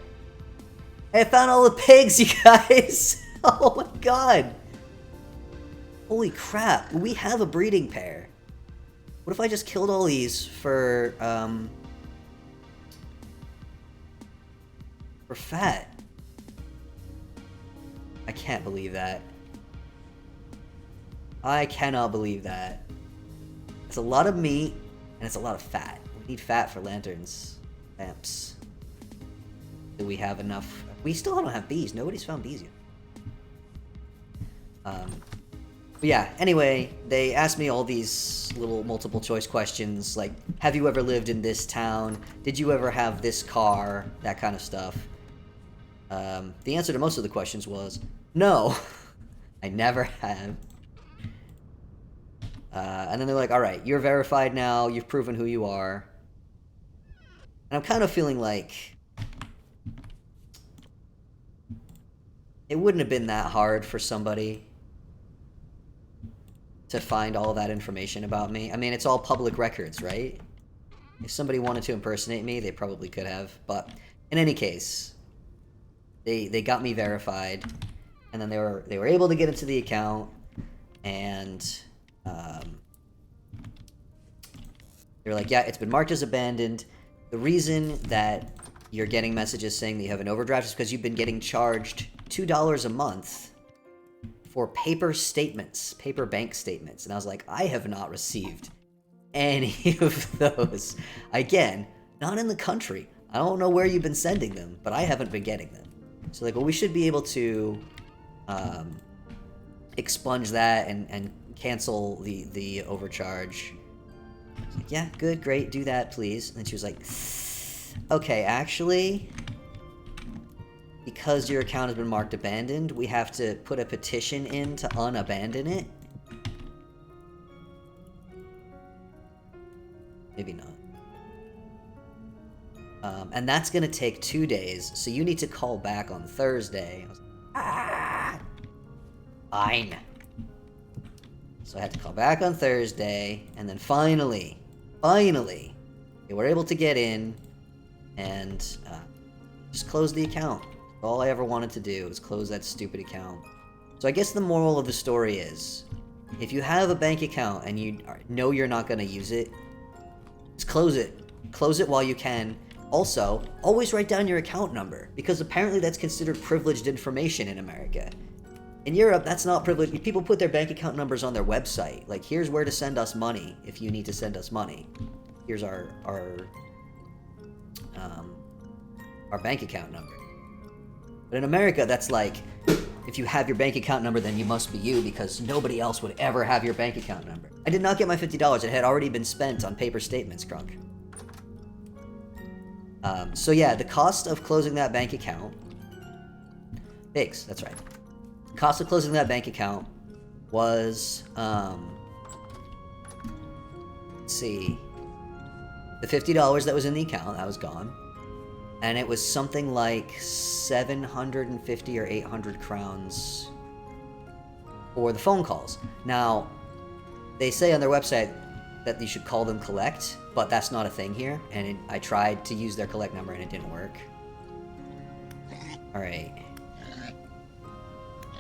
Hey, I found all the pigs, you guys! Oh my god! Holy crap, we have a breeding pair. What if I just killed all these for fat? I can't believe that. I cannot believe that. It's a lot of meat, and it's a lot of fat. We need fat for lanterns. Lamps. Do we have enough? We still don't have bees. Nobody's found bees yet. But yeah, anyway, they asked me all these little multiple choice questions, like, have you ever lived in this town? Did you ever have this car? That kind of stuff. The answer to most of the questions was, no, I never have. And then they're like, alright, you're verified now, you've proven who you are. And I'm kind of feeling like it wouldn't have been that hard for somebody to find all that information about me. I mean, it's all public records, right? If somebody wanted to impersonate me, they probably could have. But in any case, they got me verified, and then they were able to get into the account, and they were like, yeah, it's been marked as abandoned. The reason that you're getting messages saying that you have an overdraft is because you've been getting charged $2 a month for paper statements, paper bank statements. And I was like, I have not received any of those. Again, not in the country. I don't know where you've been sending them, but I haven't been getting them. So like, well, we should be able to expunge that and cancel the overcharge. I was like, yeah, good, great, do that, please. And then she was like, okay, actually, because your account has been marked abandoned, we have to put a petition in to unabandon it. Maybe not. And that's gonna take 2 days, so you need to call back on Thursday. I was like, ah! Fine. So I had to call back on Thursday, and then finally, they were able to get in and just close the account. All I ever wanted to do was close that stupid account. So I guess the moral of the story is, if you have a bank account and you know you're not going to use it, just close it. Close it while you can. Also, always write down your account number, because apparently that's considered privileged information in America. In Europe, that's not privileged. People put their bank account numbers on their website. Like, here's where to send us money if you need to send us money. Here's our bank account number. But in America, that's like, if you have your bank account number, then you must be you, because nobody else would ever have your bank account number. I did not get my $50. It had already been spent on paper statements, Crunk. So yeah, the cost of closing that bank account... Pigs, that's right. The cost of closing that bank account was, let's see, the $50 that was in the account, that was gone. And it was something like 750 or 800 crowns for the phone calls. Now, they say on their website that you should call them collect, but that's not a thing here. And I tried to use their collect number and it didn't work. Alright.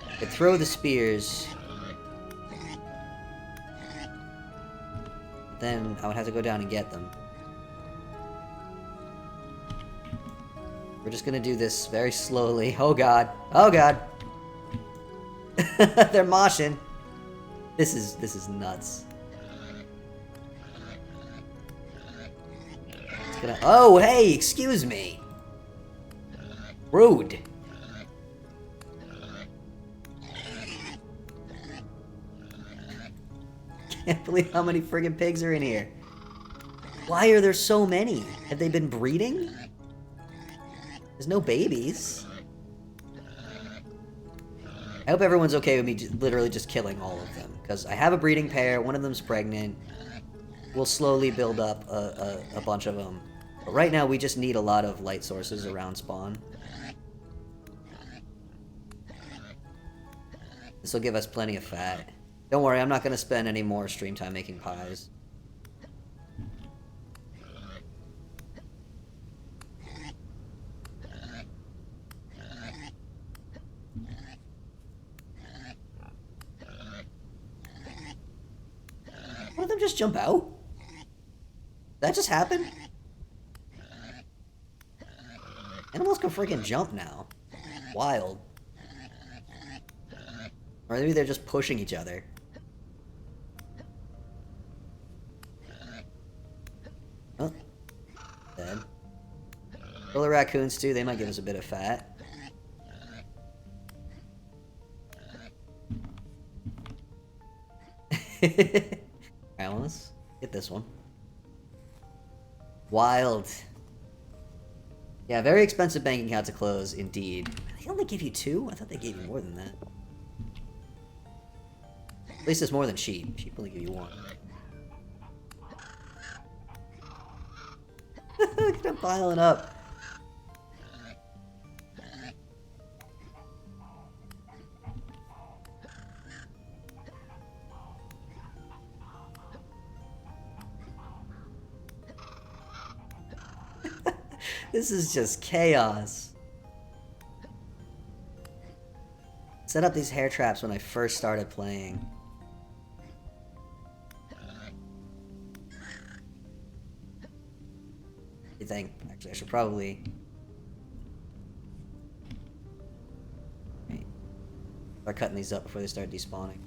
I could throw the spears. Then I would have to go down and get them. We're just gonna do this very slowly. Oh god. Oh god. They're moshing. This is nuts. It's gonna... Oh, hey, excuse me. Rude. Can't believe how many friggin' pigs are in here. Why are there so many? Have they been breeding? There's no babies. I hope everyone's okay with me literally just killing all of them, because I have a breeding pair, one of them's pregnant. We'll slowly build up a bunch of them. But right now we just need a lot of light sources around spawn. This will give us plenty of fat. Don't worry, I'm not going to spend any more stream time making pies. just jump out? Did that just happen? Animals can freaking jump now. Wild. Or maybe they're just pushing each other. Oh. Dead. Kill the raccoons too, they might give us a bit of fat. Alright, well, let's get this one. Wild. Yeah, very expensive bank account to close, indeed. They only give you 2? I thought they gave you more than that. At least it's more than sheep. Sheep only give you 1. Look at them piling up. This is just chaos. Set up these hair traps when I first started playing. You think? Actually, I should probably... Wait. Start cutting these up before they start despawning.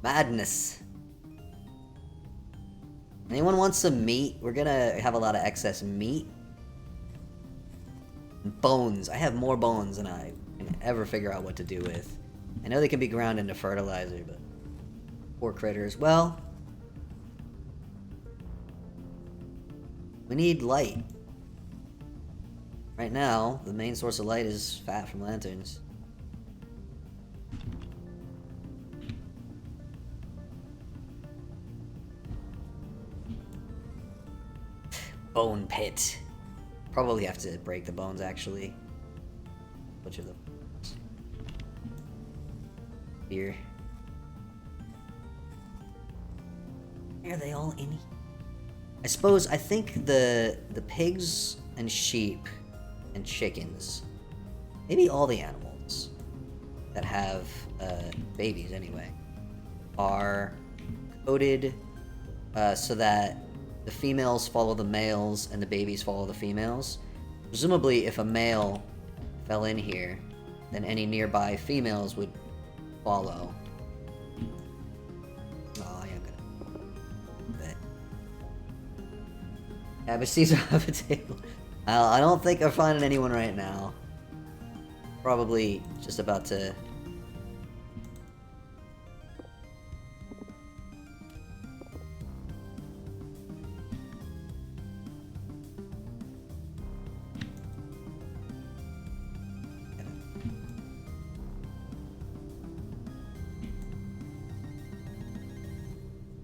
Madness. Anyone wants some meat? We're gonna have a lot of excess meat. Bones. I have more bones than I can ever figure out what to do with. I know they can be ground into fertilizer, but... Poor critters. Well... We need light. Right now, the main source of light is fat from lanterns. Bone pit. Probably have to break the bones, actually. Butcher them. Here. Are they all in here? I think the pigs and sheep and chickens, maybe all the animals that have babies anyway, are coded so that the females follow the males and the babies follow the females. Presumably, if a male fell in here, then any nearby females would follow. Oh, I am gonna bet. Yeah, but Caesar off a table. I don't think I'm finding anyone right now. Probably just about to...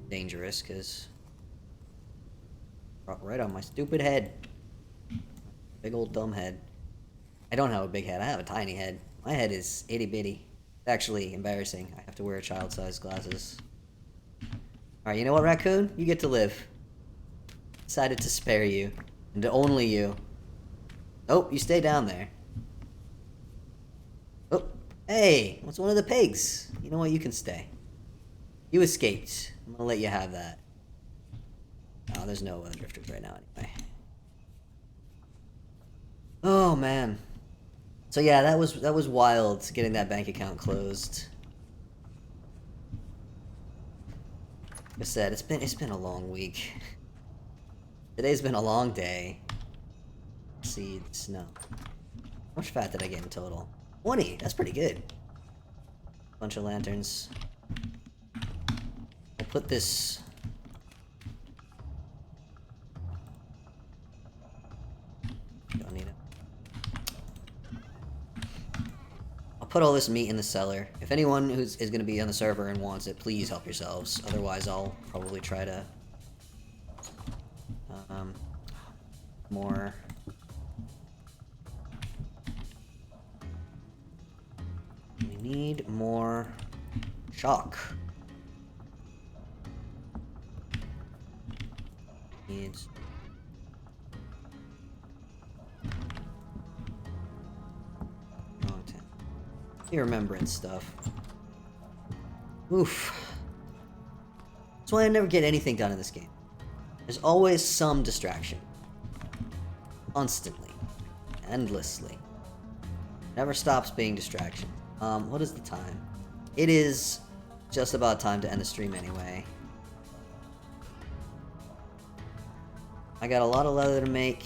dangerous, because drop right on my stupid head. Big old dumb head. I don't have a big head, I have a tiny head. My head is itty bitty. It's actually embarrassing. I have to wear child-sized glasses. Alright, you know what, raccoon? You get to live. Decided to spare you. And to only you. Oh, you stay down there. Oh, hey! What's one of the pigs? You know what, you can stay. You escaped. I'm gonna let you have that. Oh, there's no drifters right now anyway. Oh man. So yeah, that was wild getting that bank account closed. Like I said, it's been a long week. Today's been a long day. Seeds, no. How much fat did I get in total? 20, that's pretty good. Bunch of lanterns. I'll put this... Don't need it. I'll put all this meat in the cellar. If anyone is going to be on the server and wants it, please help yourselves. Otherwise, I'll probably try to... more... We need more chalk. Needs The remembrance stuff. Oof. That's why I never get anything done in this game. There's always some distraction. Constantly. Endlessly. Never stops being distraction. What is the time? It is just about time to end the stream anyway. I got a lot of leather to make.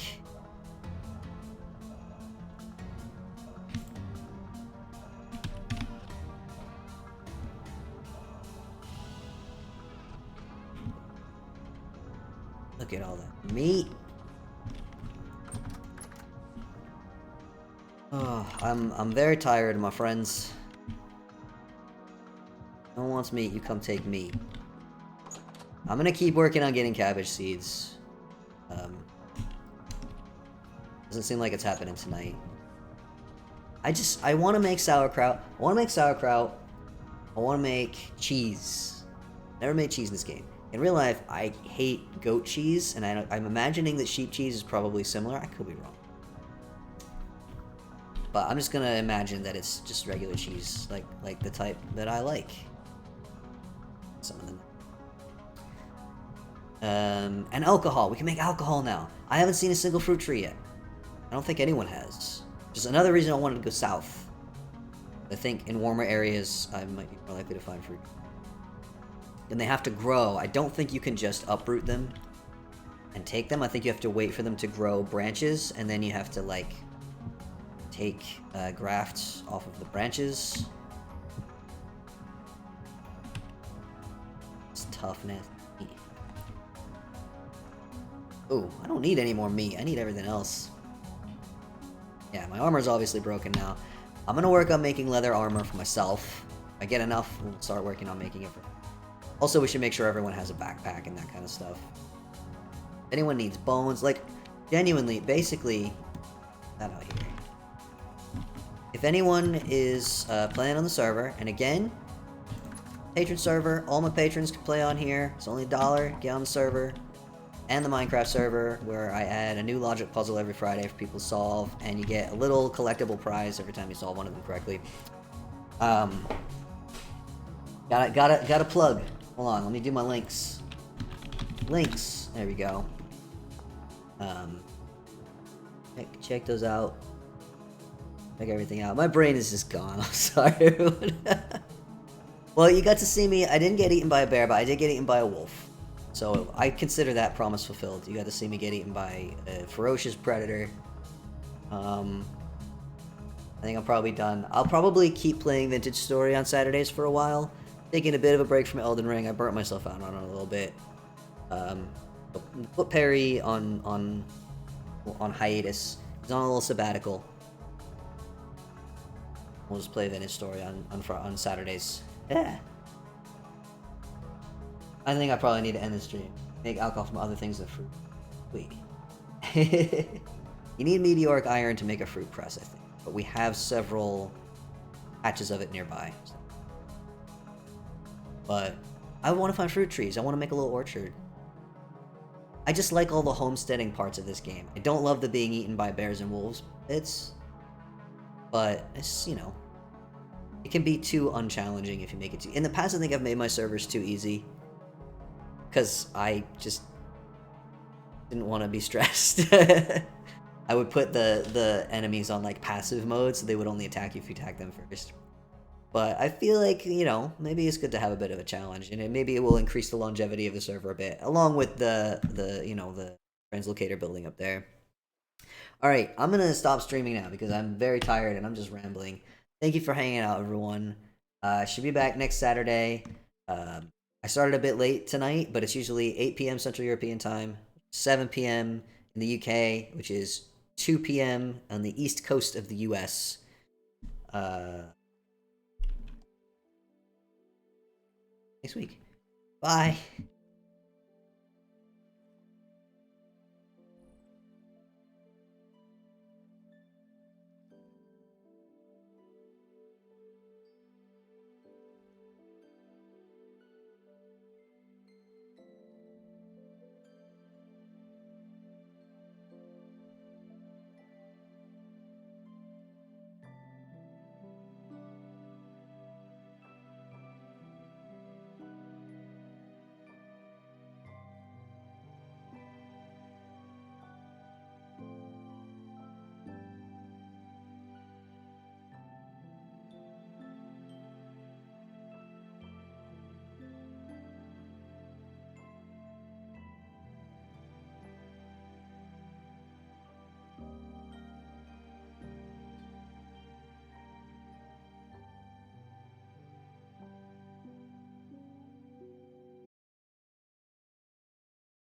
Look at all that meat. Oh, I'm very tired, my friends. No one wants meat, you come take meat. I'm gonna keep working on getting cabbage seeds. Doesn't seem like it's happening tonight. I want to make sauerkraut. I want to make cheese. Never made cheese in this game. In real life, I hate goat cheese, and I'm imagining that sheep cheese is probably similar. I could be wrong. But I'm just gonna imagine that it's just regular cheese, like the type that I like. Some of them. And alcohol. We can make alcohol now. I haven't seen a single fruit tree yet. I don't think anyone has. Just another reason I wanted to go south. I think in warmer areas, I might be more likely to find fruit. And they have to grow. I don't think you can just uproot them and take them. I think you have to wait for them to grow branches, and then you have to, like, take grafts off of the branches. It's toughness. Ooh, I don't need any more meat. I need everything else. Yeah, my armor's obviously broken now. I'm gonna work on making leather armor for myself. If I get enough, we'll start working on making it for... Also, we should make sure everyone has a backpack and that kind of stuff. If anyone needs bones, like, genuinely, basically... That out here. If anyone is playing on the server, and again, patron server, all my patrons can play on here. It's only $1, get on the server. And the Minecraft server, where I add a new logic puzzle every Friday for people to solve, and you get a little collectible prize every time you solve one of them correctly. Gotta plug. Hold on, let me do my links. Links. There we go. Check those out. Check everything out. My brain is just gone. I'm sorry, everyone. Well, you got to see me. I didn't get eaten by a bear, but I did get eaten by a wolf. So I consider that promise fulfilled. You got to see me get eaten by a ferocious predator. I think I'm probably done. I'll probably keep playing Vintage Story on Saturdays for a while. Taking a bit of a break from Elden Ring. I burnt myself out on it a little bit. Put Perry on hiatus. He's on a little sabbatical. We'll just play Vintage Story on Saturdays. Yeah. I think I probably need to end this stream. Make alcohol from other things than fruit. Wait. You need meteoric iron to make a fruit press, I think. But we have several patches of it nearby. So. But I want to find fruit trees. I want to make a little orchard. I just like all the homesteading parts of this game. I don't love the being eaten by bears and wolves bits. But it's, you know, it can be too unchallenging if you make it too... In the past, I think I've made my servers too easy. Because I just didn't want to be stressed. I would put the enemies on, like, passive mode, so they would only attack you if you attack them first. But I feel like, you know, maybe it's good to have a bit of a challenge, and maybe it will increase the longevity of the server a bit, along with the translocator building up there. Alright, I'm going to stop streaming now, because I'm very tired, and I'm just rambling. Thank you for hanging out, everyone. Should be back next Saturday. I started a bit late tonight, but it's usually 8 p.m. Central European Time, 7 p.m. in the UK, which is 2 p.m. on the east coast of the US. Next week. Bye.